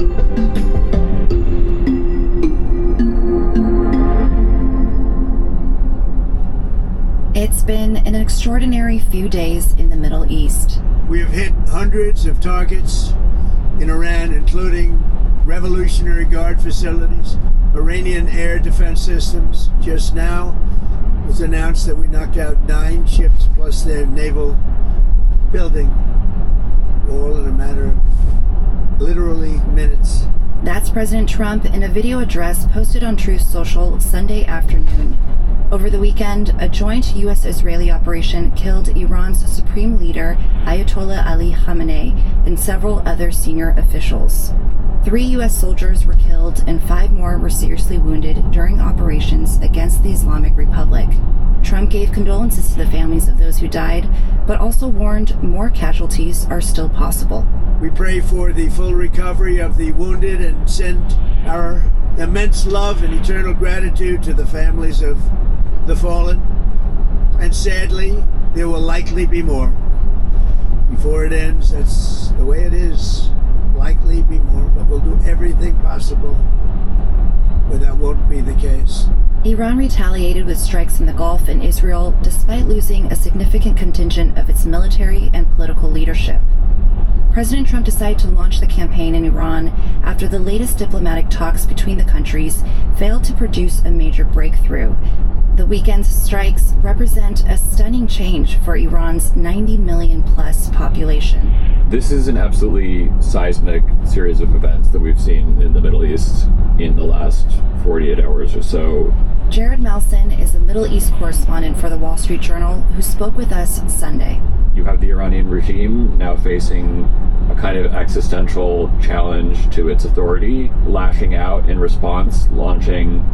It's been an extraordinary few days in the Middle East. We have hit hundreds of targets in Iran, including Revolutionary Guard facilities, Iranian air defense systems. Just now, it was announced that we knocked out 9 ships plus their naval building, all in a matter of literally minutes. That's President Trump in a video address posted on Truth Social Sunday afternoon. Over the weekend, a joint U.S.-Israeli operation killed Iran's supreme leader, Ayatollah Ali Khamenei, and several other senior officials. 3 U.S. soldiers were killed and 5 more were seriously wounded during operations against the Islamic Republic. Trump gave condolences to the families of those who died, but also warned more casualties are still possible. We pray for the full recovery of the wounded and send our immense love and eternal gratitude to the families of the fallen. And sadly, there will likely be more. Before it ends, that's the way it is. Likely be more, but we'll do everything possible where that won't be the case. Iran retaliated with strikes in the Gulf and Israel, despite losing a significant contingent of its military and political leadership. President Trump decided to launch the campaign in Iran after the latest diplomatic talks between the countries failed to produce a major breakthrough. The weekend's strikes represent a stunning change for Iran's 90 million plus population. This is an absolutely seismic series of events that we've seen in the Middle East in the last 48 hours or so. Jared Malson is a Middle East correspondent for the Wall Street Journal who spoke with us Sunday. You have the Iranian regime now facing a kind of existential challenge to its authority, lashing out in response, launching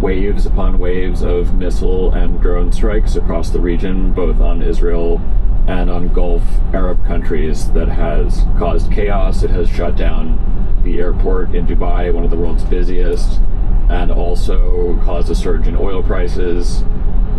waves upon waves of missile and drone strikes across the region, both on Israel and on Gulf Arab countries, that has caused chaos. It has shut down the airport in Dubai, one of the world's busiest, and also caused a surge in oil prices,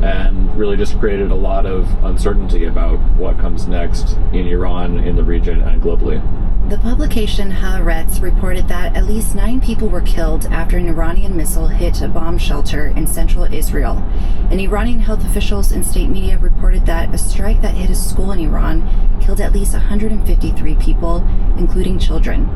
and really just created a lot of uncertainty about what comes next in Iran, in the region, and globally. The publication Haaretz reported that at least 9 people were killed after an Iranian missile hit a bomb shelter in central Israel. And Iranian health officials and state media reported that a strike that hit a school in Iran killed at least 153 people, including children.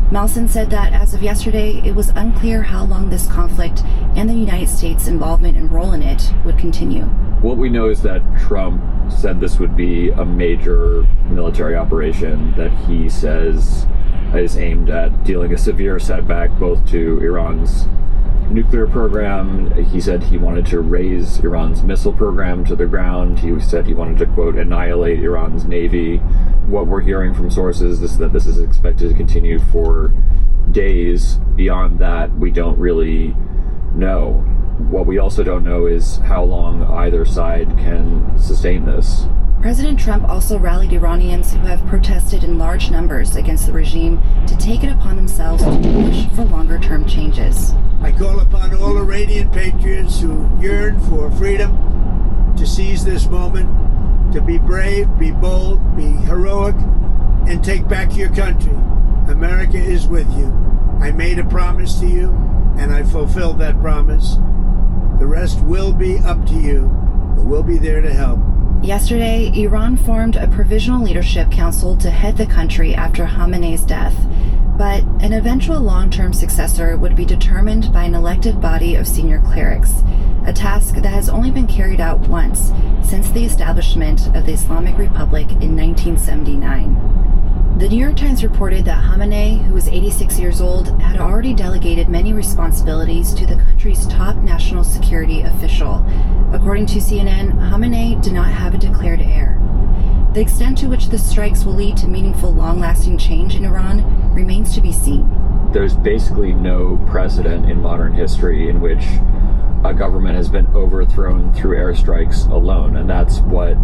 Malson said that as of yesterday, it was unclear how long this conflict and the United States' involvement and role in it would continue. What we know is that Trump said this would be a major military operation that he says is aimed at dealing a severe setback both to Iran's nuclear program. He said he wanted to raise Iran's missile program to the ground. He said he wanted to, quote, annihilate Iran's navy. What we're hearing from sources is that this is expected to continue for days. Beyond that, we don't really know. What we also don't know is how long either side can sustain this. President Trump also rallied Iranians who have protested in large numbers against the regime to take it upon themselves to push for longer-term changes. I call upon all Iranian patriots who yearn for freedom to seize this moment, to be brave, be bold, be heroic, and take back your country. America is with you. I made a promise to you, and I fulfilled that promise. The rest will be up to you, but we'll be there to help. Yesterday, Iran formed a provisional leadership council to head the country after Khamenei's death. But an eventual long-term successor would be determined by an elected body of senior clerics, a task that has only been carried out once since the establishment of the Islamic Republic in 1979. The New York Times reported that Khamenei, who was 86 years old, had already delegated many responsibilities to the country's top national security official. According to CNN, Khamenei did not have a declared heir. The extent to which the strikes will lead to meaningful, long-lasting change in Iran remains to be seen. There's basically no precedent in modern history in which a government has been overthrown through airstrikes alone, and that's what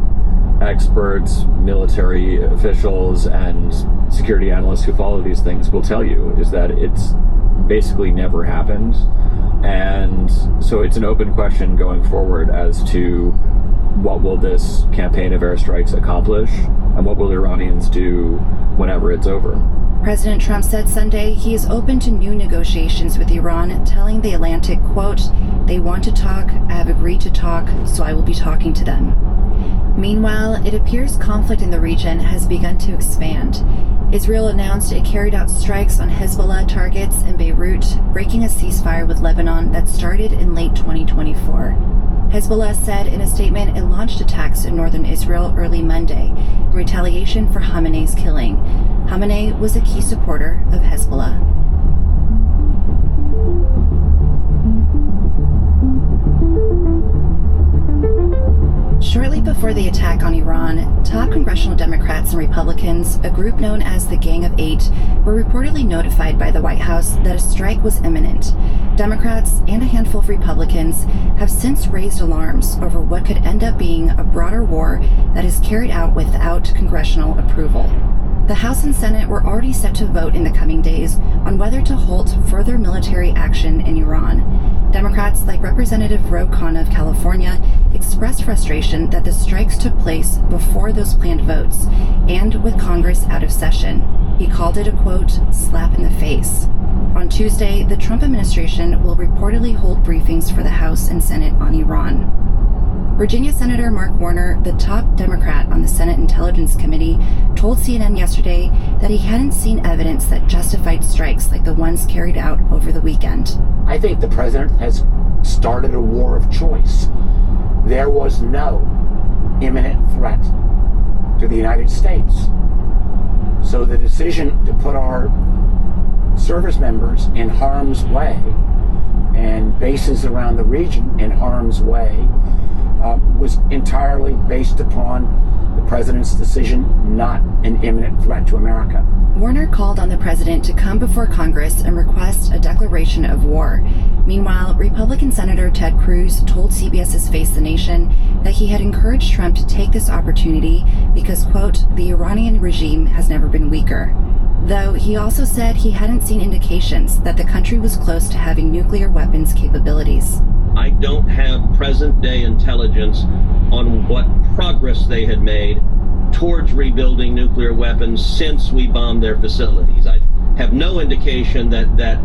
experts, military officials, and security analysts who follow these things will tell you, is that it's basically never happened. And so it's an open question going forward as to what will this campaign of airstrikes accomplish, and what will Iranians do whenever it's over. President Trump said Sunday he is open to new negotiations with Iran, telling The Atlantic, quote, "They want to talk, I have agreed to talk, so I will be talking to them." Meanwhile, it appears conflict in the region has begun to expand. Israel announced it carried out strikes on Hezbollah targets in Beirut, breaking a ceasefire with Lebanon that started in late 2024. Hezbollah said in a statement it launched attacks in northern Israel early Monday in retaliation for Khamenei's killing. Khamenei was a key supporter of Hezbollah. Shortly before the attack on Iran, top congressional Democrats and Republicans, a group known as the Gang of Eight, were reportedly notified by the White House that a strike was imminent. Democrats and a handful of Republicans have since raised alarms over what could end up being a broader war that is carried out without congressional approval. The House and Senate were already set to vote in the coming days on whether to halt further military action in Iran. Democrats like Representative Ro Khanna of California expressed frustration that the strikes took place before those planned votes and with Congress out of session. He called it a, quote, slap in the face. On Tuesday, the Trump administration will reportedly hold briefings for the House and Senate on Iran. Virginia Senator Mark Warner, the top Democrat on the Senate Intelligence Committee, told CNN yesterday that he hadn't seen evidence that justified strikes like the ones carried out over the weekend. I think the president has started a war of choice. There was no imminent threat to the United States. So the decision to put our service members in harm's way and bases around the region in harm's way was entirely based upon the president's decision, not an imminent threat to America. Warner called on the president to come before Congress and request a declaration of war. Meanwhile, Republican Senator Ted Cruz told CBS's Face the Nation that he had encouraged Trump to take this opportunity because, quote, the Iranian regime has never been weaker. Though he also said he hadn't seen indications that the country was close to having nuclear weapons capabilities. I don't have present-day intelligence on what progress they had made towards rebuilding nuclear weapons since we bombed their facilities. I have no indication that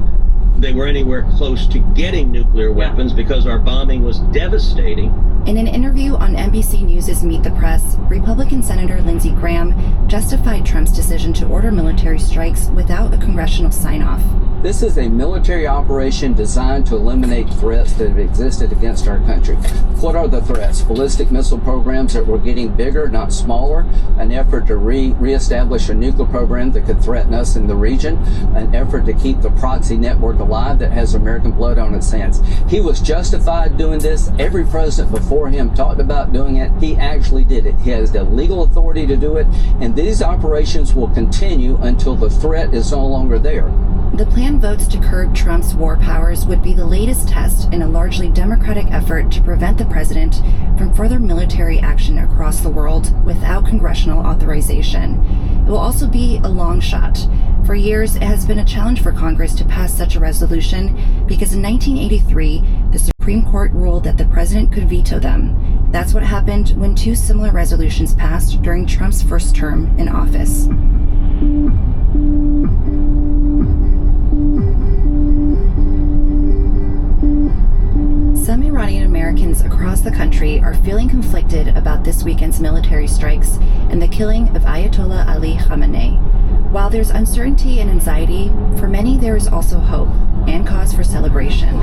they were anywhere close to getting nuclear weapons because our bombing was devastating. In an interview on NBC News' Meet the Press, Republican Senator Lindsey Graham justified Trump's decision to order military strikes without a congressional sign-off. This is a military operation designed to eliminate threats that have existed against our country. What are the threats? Ballistic missile programs that were getting bigger, not smaller, an effort to reestablish a nuclear program that could threaten us in the region, an effort to keep the proxy network alive that has American blood on its hands. He was justified doing this. Every president before him talked about doing it. He actually did it. He has the legal authority to do it, and these operations will continue until the threat is no longer there. The planned votes to curb Trump's war powers would be the latest test in a largely Democratic effort to prevent the president from further military action across the world without congressional authorization. It will also be a long shot. For years, it has been a challenge for Congress to pass such a resolution because in 1983, the Supreme Court ruled that the president could veto them. That's what happened when two similar resolutions passed during Trump's first term in office. Some Iranian Americans across the country are feeling conflicted about this weekend's military strikes and the killing of Ayatollah Ali Khamenei. While there's uncertainty and anxiety, for many there is also hope and cause for celebration.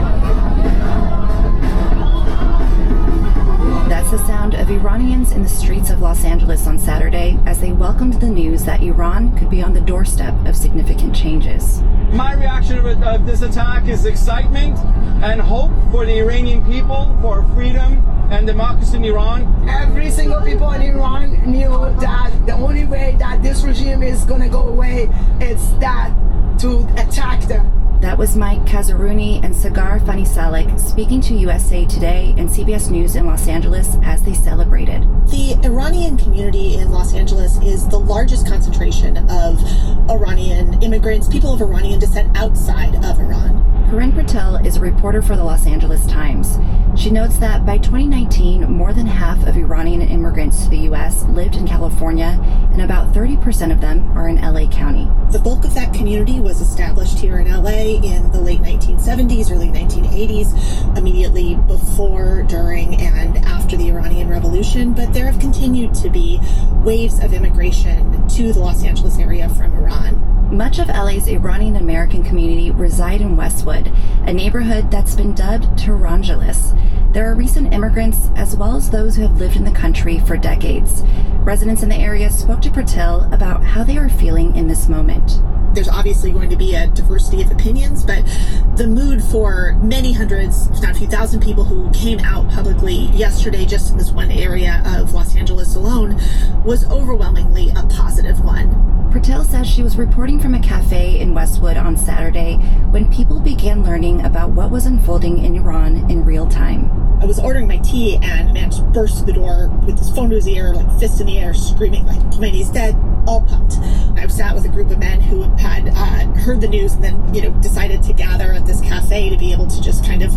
That's the sound of Iranians in the streets of Los Angeles on Saturday as they welcomed the news that Iran could be on the doorstep of significant changes. My reaction of this attack is excitement and hope for the Iranian people, for freedom and democracy in Iran. Every single people in Iran knew that the only way that this regime is going to go away is that to attack them. That was Mike Kazaruni and Sagar Fanisalek speaking to USA Today and CBS News in Los Angeles as they celebrated. The Iranian community in Los Angeles is the largest concentration of Iranian immigrants, people of Iranian descent outside of Iran. Corinne Patel is a reporter for the Los Angeles Times. She notes that by 2019, more than half of Iranian immigrants to the U.S. lived in California, and about 30% of them are in L.A. County. The bulk of that community was established here in L.A. in the late 1970s, early 1980s, immediately before, during, and after the Iranian Revolution, but there have continued to be waves of immigration to the Los Angeles area from Iran. Much of LA's Iranian American community reside in Westwood, a neighborhood that's been dubbed Tehrangeles. There are recent immigrants as well as those who have lived in the country for decades. Residents in the area spoke to Patil about how they are feeling in this moment. There's obviously going to be a diversity of opinions, but the mood for many hundreds, if not a few thousand people who came out publicly yesterday just in this one area of Los Angeles alone was overwhelmingly a positive one. Patil says she was reporting from a cafe in Westwood on Saturday when people began learning about what was unfolding in Iran in real time. I was ordering my tea and a man just burst through the door with his phone to his ear, like fist in the air, screaming like, Khomeini's dead, all pumped. I sat with a group of men who had heard the news and then, decided to gather at this cafe to be able to just kind of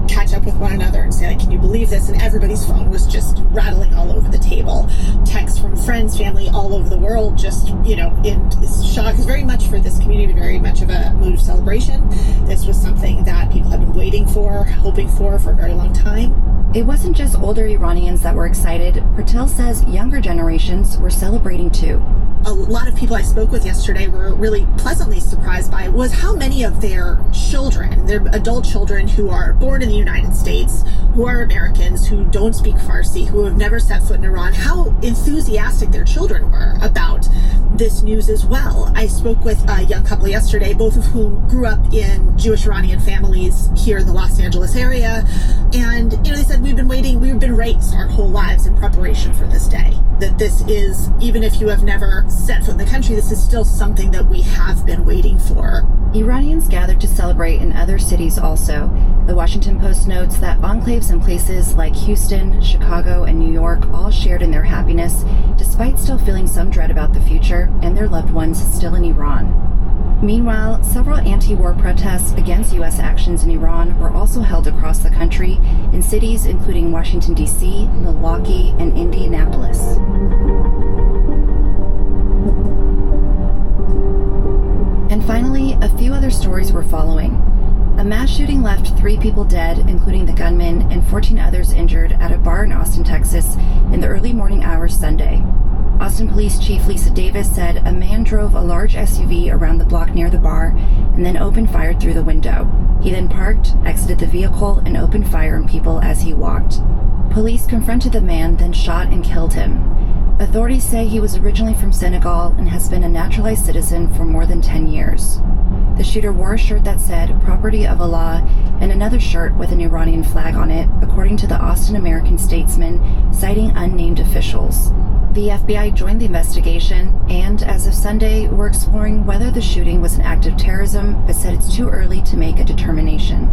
catch up with one another and say, like, can you believe this? And everybody's phone was just rattling all over the table. Texts from friends, family all over the world, just, in shock. It's very much for this community, very much of a mood of celebration. This was something that people have been waiting for, hoping for a very long time. It wasn't just older Iranians that were excited. Patil says younger generations were celebrating too. A lot of people I spoke with yesterday were really pleasantly surprised by was how many of their children, their adult children who are born in the United States, who are Americans, who don't speak Farsi, who have never set foot in Iran, how enthusiastic their children were about this news as well. I spoke with a young couple yesterday, both of whom grew up in Jewish Iranian families here in the Los Angeles area. And, they said, we've been raised our whole lives in preparation for this day. That this is, even if you have never set foot in the country, this is still something that we have been waiting for. Iranians gathered to celebrate in other cities also. The Washington Post notes that enclaves in places like Houston, Chicago, and New York all shared in their happiness, despite still feeling some dread about the future and their loved ones still in Iran. Meanwhile, several anti-war protests against U.S. actions in Iran were also held across the country in cities including Washington, D.C., Milwaukee, and Indianapolis. And finally, a few other stories were following. A mass shooting left 3 people dead, including the gunman, and 14 others injured at a bar in Austin, Texas, in the early morning hours Sunday. Austin Police Chief Lisa Davis said a man drove a large SUV around the block near the bar and then opened fire through the window. He then parked, exited the vehicle, and opened fire on people as he walked. Police confronted the man, then shot and killed him. Authorities say he was originally from Senegal and has been a naturalized citizen for more than 10 years. The shooter wore a shirt that said "Property of Allah" and another shirt with an Iranian flag on it, according to the Austin American Statesman, citing unnamed officials. The FBI joined the investigation and, as of Sunday, were exploring whether the shooting was an act of terrorism, but said it's too early to make a determination.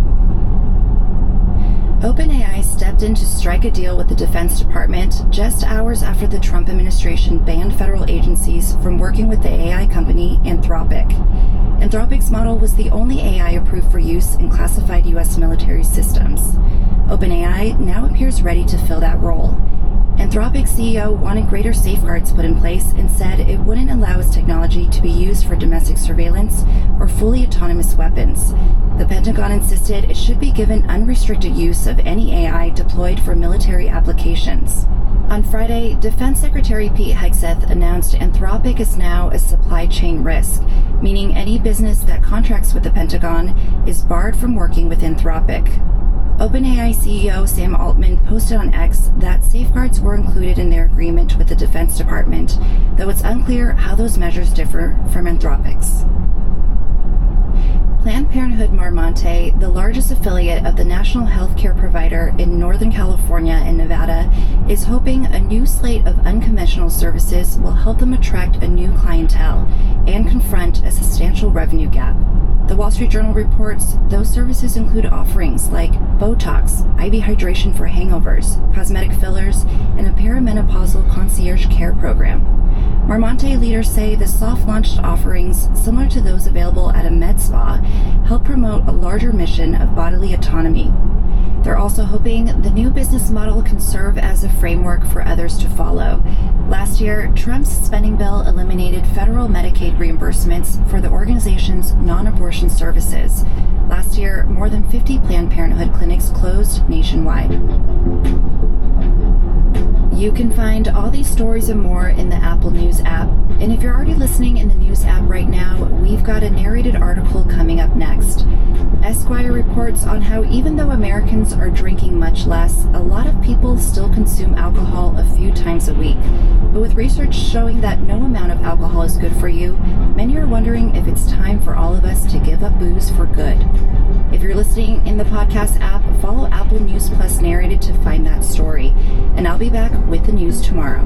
OpenAI stepped in to strike a deal with the Defense Department just hours after the Trump administration banned federal agencies from working with the AI company Anthropic. Anthropic's model was the only AI approved for use in classified U.S. military systems. OpenAI now appears ready to fill that role. Anthropic's CEO wanted greater safeguards put in place and said it wouldn't allow its technology to be used for domestic surveillance or fully autonomous weapons. The Pentagon insisted it should be given unrestricted use of any AI deployed for military applications. On Friday, Defense Secretary Pete Hegseth announced Anthropic is now a supply chain risk, meaning any business that contracts with the Pentagon is barred from working with Anthropic. OpenAI CEO Sam Altman posted on X that safeguards were included in their agreement with the Defense Department, though it's unclear how those measures differ from Anthropic's. Planned Parenthood Marmonte, the largest affiliate of the national healthcare provider in Northern California and Nevada, is hoping a new slate of unconventional services will help them attract a new clientele and confront a substantial revenue gap. The Wall Street Journal reports those services include offerings like Botox, IV hydration for hangovers, cosmetic fillers, and a perimenopausal concierge care program. Marmonte leaders say the soft-launched offerings, similar to those available at a med spa, help promote a larger mission of bodily autonomy. They're also hoping the new business model can serve as a framework for others to follow. Last year, Trump's spending bill eliminated federal Medicaid reimbursements for the organization's non-abortion services. Last year, more than 50 Planned Parenthood clinics closed nationwide. You can find all these stories and more in the Apple News app. And if you're already listening in the News app right now, we've got a narrated article coming up next. Esquire reports on how even though Americans are drinking much less, a lot of people still consume alcohol a few times a week. But with research showing that no amount of alcohol is good for you, many are wondering if it's time for all of us to give up booze for good. If you're listening in the podcast app, follow Apple News Plus Narrated to find that story. And I'll be back with the news tomorrow.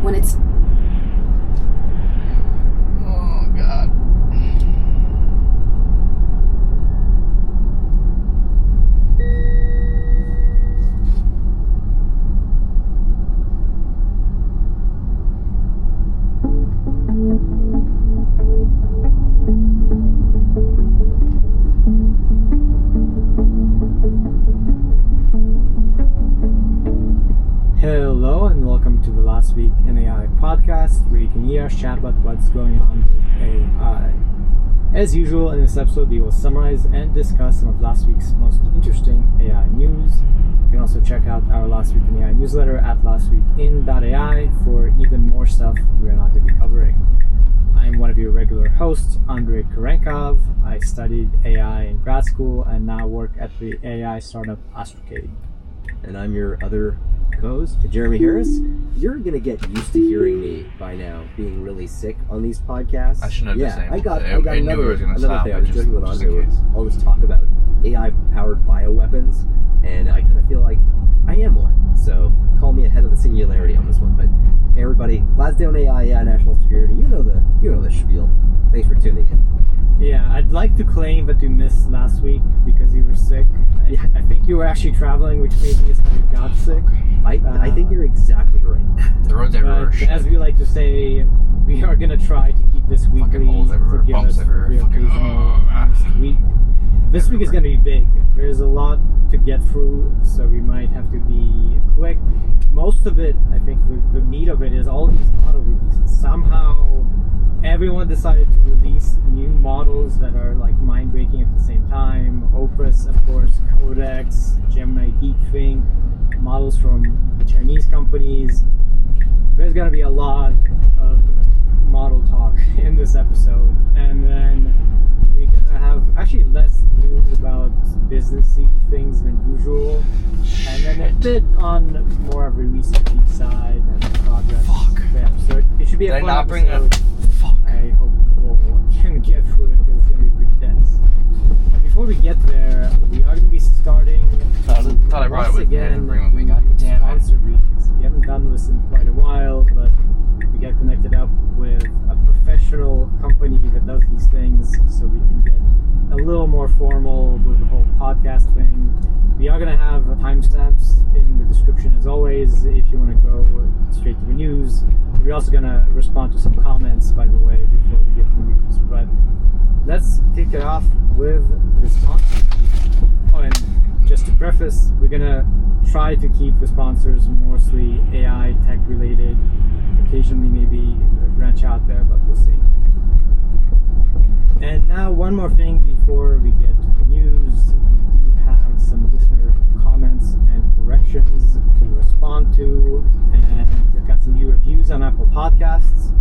When it's... Oh, God. Hello and welcome to the Last Week in AI podcast, where you can hear us chat about what's going on with AI. As usual, in this episode we will summarize and discuss some of last week's most interesting AI news. You can also check out our Last Week in AI newsletter at lastweekin.ai for even more stuff we're not going to be covering. I'm one of your regular hosts, Andrei Kurenkov. I studied AI in grad school and now work at the AI startup Astrocade. And I'm your other co-host, Jeremy Harris. You're gonna get used to hearing me by now being really sick on these podcasts. I shouldn't have I got I knew another it was gonna thing. stop, I was just joking with in Andre. case. All this talk about AI-powered bioweapons, and I kind of feel like I am one. So call me ahead of the singularity on this one. But hey, everybody, Glasgow AI, national security. You know the spiel. Thanks for tuning in. Yeah, I'd like to claim that you missed last week because you were sick. I think you were actually traveling, which maybe is how you got sick. I think you're exactly right. The roads everywhere. But as we like to say, we are going to try to keep this weekly. Holes everywhere, Forgive bumps us for everywhere, the occasional missed week. This week is going to be big. There's a lot to get through, so we might have to be quick. Most of it, I think, the meat of it is all these auto releases. Somehow, everyone decided to release new models that are like mind-breaking at the same time. Opus, of course, Codex, Gemini Deepthink, models from the Chinese companies. There's going to be a lot of model talk in this episode. And then we're going to have actually less news about businessy things than usual. And then a bit on more of a researchy side and progress. Yeah, so it should be a fun episode. I hope people can get through it because it's going to be pretty dense. Before we get there, we are going to be starting thought I brought it with me. I didn't bring it with me. God damn it. Sponsor readings. We haven't done this in quite a while, but we get connected up with a professional company that does these things, so we can get a little more formal with the whole podcast thing. We are going to have timestamps in the description as always if you want to go straight to the news. We're also going to respond to some comments, by the way, before we get to the news. But let's kick it off with the sponsor. Oh, and just to preface, we're going to try to keep the sponsors mostly AI tech related. Occasionally maybe branch out there, but we'll see. And now one more thing before we get to the news. We do have some listener comments and corrections to respond to, and we've got some new reviews on Apple Podcasts.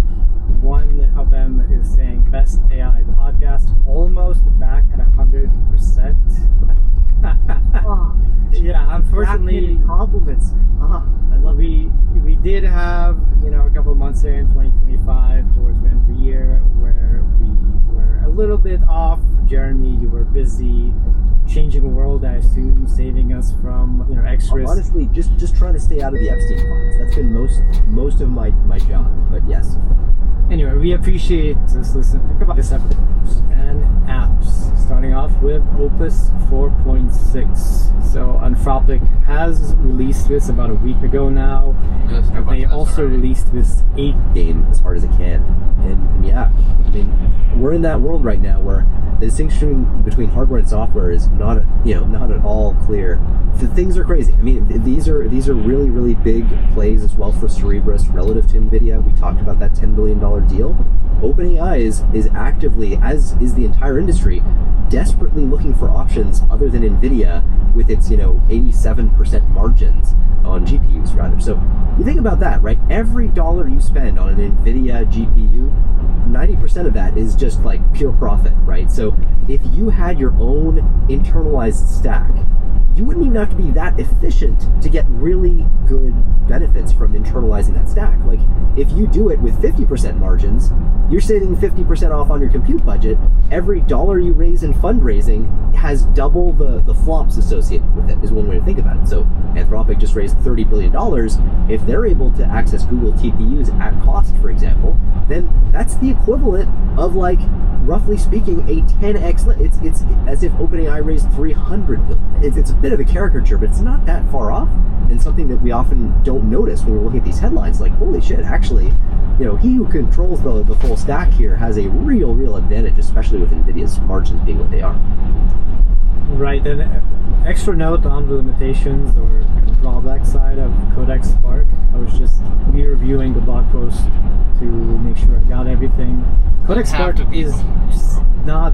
One of them is saying best AI podcast, almost back at 100%. Yeah, unfortunately, compliments. I love we did have a couple months there in 2025 towards the end of the year where we were a little bit off. Jeremy, you were busy changing the world, I assume, saving us from X-risk. Honestly, just trying to stay out of the Epstein files. That's been most of my job. But yes. Anyway, we appreciate this listen about this episode and apps. Starting off stuff with Opus 4.6. So Anthropic has released this about a week ago now. They also released this 8 game as hard as it can. And yeah, I mean, we're in that world right now where the distinction between hardware and software is not at all clear. The things are crazy. I mean, these are really, really big plays as well for Cerebras relative to NVIDIA. We talked about that $10 billion deal. OpenAI is actively, as is the entire industry, desperately looking for options other than NVIDIA with its 87% margins on GPUs rather. So you think about that, right? Every dollar you spend on an NVIDIA GPU, 90% of that is just like pure profit, right? So if you had your own internalized stack, you wouldn't even have to be that efficient to get really good benefits from internalizing that stack. Like, if you do it with 50% margins, you're saving 50% off on your compute budget. Every dollar you raise in fundraising has double the flops associated with it, is one way to think about it. So Anthropic just raised $30 billion. If they're able to access Google TPUs at cost, for example, then that's the equivalent of, like, roughly speaking, a 10x. It's as if OpenAI raised $300 billion. It's a bit of a caricature, but it's not that far off, and something that we often don't notice when we're looking at these headlines. Like, holy shit, actually, he who controls the full stack here has a real advantage, especially with NVIDIA's margins being what they are. Right, and extra note on the limitations or kind of drawback side of Codex Spark. I was just re-reviewing the blog post to make sure I got everything. Codex Spark is not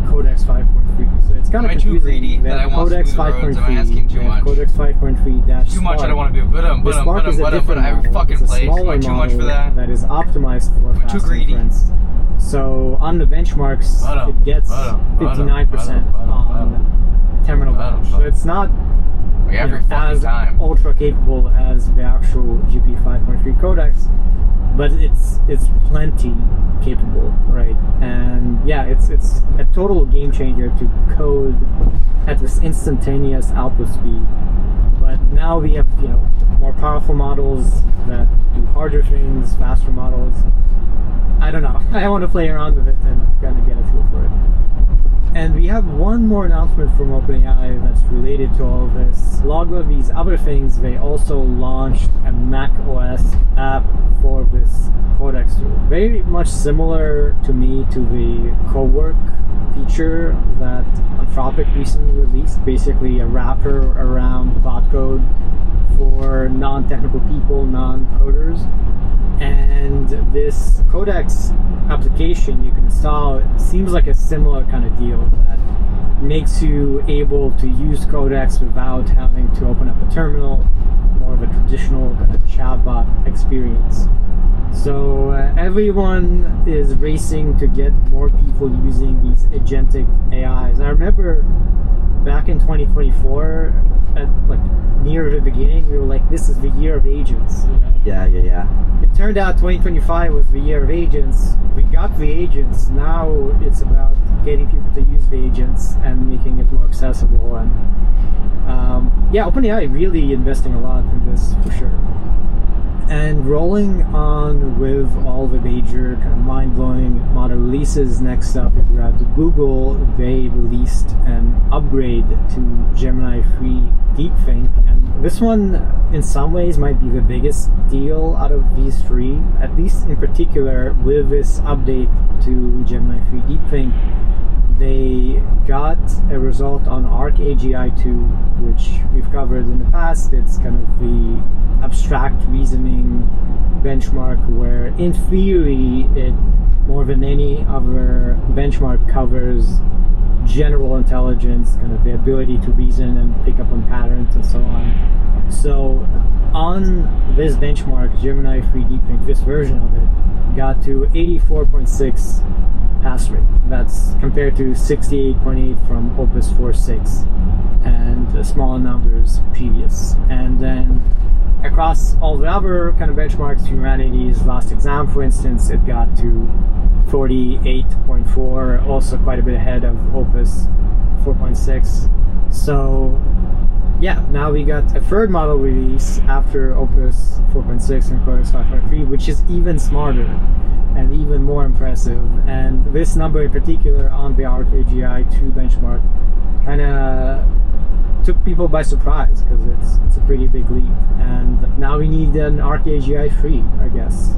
Codex 5.3, so it's kind of confusing. Too greedy that I want Codex 5.3. Am I asking too much? Codex 5.3 too much. I don't want to be but I fucking play. Too much for that. That is optimized for fast inference. So on the benchmarks, it gets 59% on terminal bench. So it's not as ultra capable as the actual GP 5.3 codex, but it's plenty capable, right? And yeah, it's a total game changer to code at this instantaneous output speed. But now we have more powerful models that do harder things, faster models. I don't know. I want to play around with it and kind of get a feel for it. And we have one more announcement from OpenAI that's related to all of this. Along with these other things, they also launched a Mac OS app for this Codex tool. Very much similar to me to the co-work feature that Anthropic recently released. Basically a wrapper around cloud code for non-technical people, non-coders. And this Codex application you can install seems like a similar kind of deal that makes you able to use Codex without having to open up a terminal, more of a traditional kind of chatbot experience. So everyone is racing to get more people using these agentic AIs. I remember back in 2024, near the beginning, we were like, this is the year of agents. Yeah. It turned out 2025 was the year of agents. We got the agents. Now it's about getting people to use the agents and making it more accessible. And OpenAI really investing a lot in this for sure. And rolling on with all the major kind of mind-blowing model releases, next up, if you're at Google, they released an upgrade to Gemini 3 Deepthink. And this one, in some ways, might be the biggest deal out of these three, at least in particular with this update to Gemini 3 Deepthink. They got a result on Arc AGI 2, which we've covered in the past. It's kind of the abstract reasoning benchmark where, in theory, it more than any other benchmark covers general intelligence, kind of the ability to reason and pick up on patterns and so on. So on this benchmark, Gemini 3 Deepthink, this version of it, got to 84.6 pass rate. That's compared to 68.8 from Opus 4.6 and smaller numbers previous. And then across all the other kind of benchmarks, humanities, last exam, for instance, it got to 48.4, also quite a bit ahead of Opus 4.6. So yeah, now we got a third model release after Opus 4.6 and Codex 5.3, which is even smarter. and even more impressive. And this number in particular on the ArcAGI 2 benchmark kind of took people by surprise, because it's a pretty big leap. And now we need an ArcAGI 3, I guess.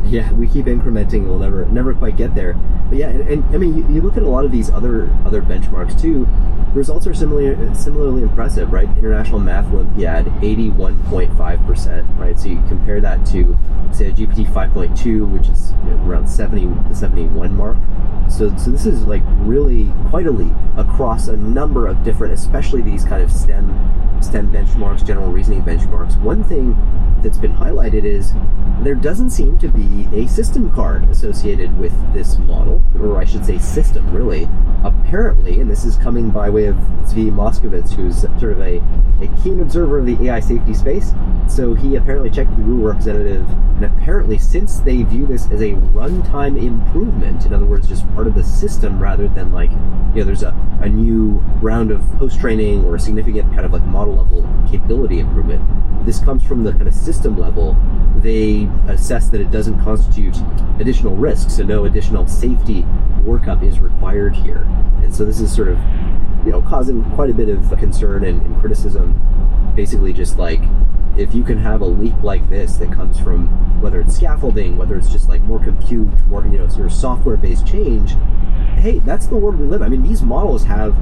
Yeah, we keep incrementing. We'll never quite get there. But yeah, and I mean, you look at a lot of these other benchmarks too. Results are similarly impressive, right? International Math Olympiad, 81.5%, right? So you compare that to, say, a GPT 5.2, which is around the 71 mark. So this is like really quite a leap across a number of different, especially these kind of STEM benchmarks, general reasoning benchmarks. One thing that's been highlighted is there doesn't seem to be a system card associated with this model, or I should say system, really. Apparently, and this is coming by way of Zvi Moskovitz, who's sort of a keen observer of the AI safety space. So he apparently checked with the Google representative, and apparently since they view this as a runtime improvement, in other words, just part of the system rather than like, there's a new round of post-training or a significant kind of like model level capability improvement, this comes from the kind of system level. They assess that it doesn't constitute additional risk, so no additional safety workup is required here. And so this is sort of, causing quite a bit of concern and criticism. Basically just like, if you can have a leap like this that comes from, whether it's scaffolding, whether it's just like more compute, more, sort of software-based change, hey, that's the world we live in. I mean, these models have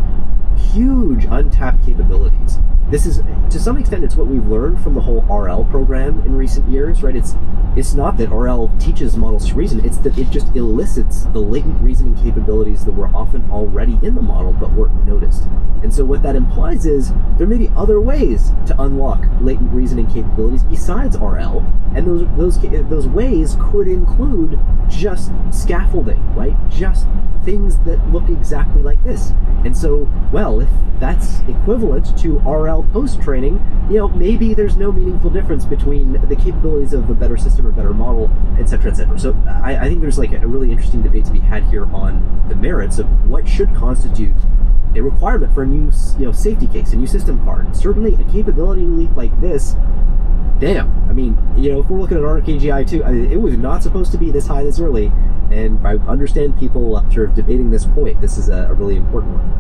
huge untapped capabilities. This is, to some extent, it's what we've learned from the whole RL program in recent years, right? It's not that RL teaches models to reason, it's that it just elicits the latent reasoning capabilities that were often already in the model but weren't noticed. And so what that implies is there may be other ways to unlock latent reasoning capabilities besides RL, and those ways could include just scaffolding, right? Just things that look exactly like this. And so, well, if that's equivalent to RL post-training, maybe there's no meaningful difference between the capabilities of a better system or better model, etc., etc. So I think there's like a really interesting debate to be had here on the merits of what should constitute a requirement for a new, safety case, a new system card. Certainly a capability leap like this, damn. I mean, if we're looking at ArcAGI 2, it was not supposed to be this high this early, and I understand people sort of debating this point. This is a really important one.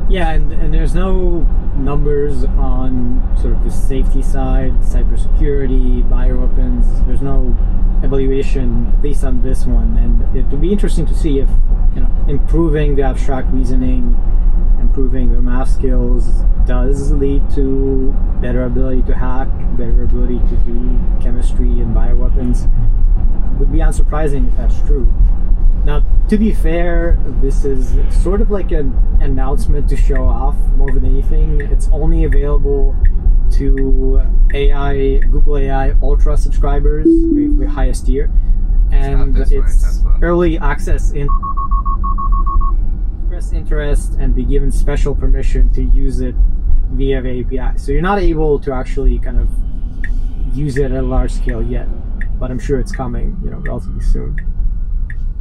Yeah, and there's no numbers on sort of the safety side, cybersecurity, bioweapons. There's no evaluation at least on this one, and it would be interesting to see if improving the abstract reasoning, improving the math skills does lead to better ability to hack, better ability to do chemistry and bioweapons. It would be unsurprising if that's true. Now, to be fair, this is sort of like an announcement to show off more than anything. It's only available to Google AI Ultra subscribers, the highest tier, and it's early access in express interest and be given special permission to use it via the API. So you're not able to actually kind of use it at a large scale yet, but I'm sure it's coming, relatively soon.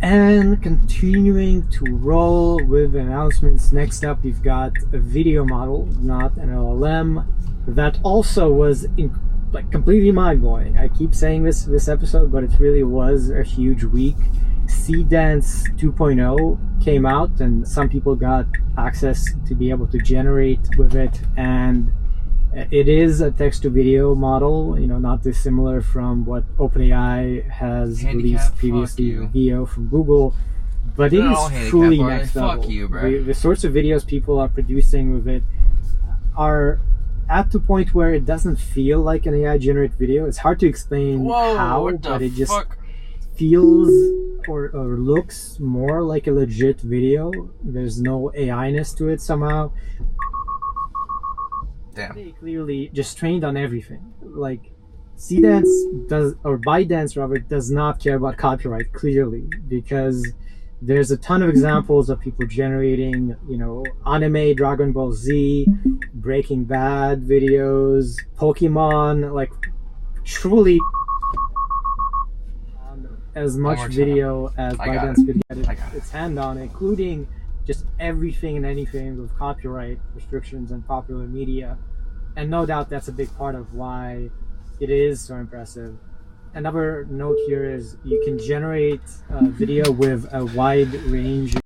And continuing to roll with announcements, next up we've got a video model, not an LLM, that also was completely mind-blowing. I keep saying this episode, but it really was a huge week. Seedance 2.0 came out, and some people got access to be able to generate with it, and it is a text-to-video model, not dissimilar from what OpenAI has released previously, video from Google, but it is truly next level. Fuck you, bro. The sorts of videos people are producing with it are at the point where it doesn't feel like an AI-generated video. It's hard to explain how, but it just feels or looks more like a legit video. There's no AI-ness to it somehow. Damn. They clearly just trained on everything. Like, ByteDance does not care about copyright, clearly, because there's a ton of examples of people generating, anime, Dragon Ball Z, Breaking Bad videos, Pokemon, like truly as much video as ByteDance could get its hand on, including just everything and anything with copyright restrictions and popular media. And no doubt that's a big part of why it is so impressive. another note here is you can generate video with a wide range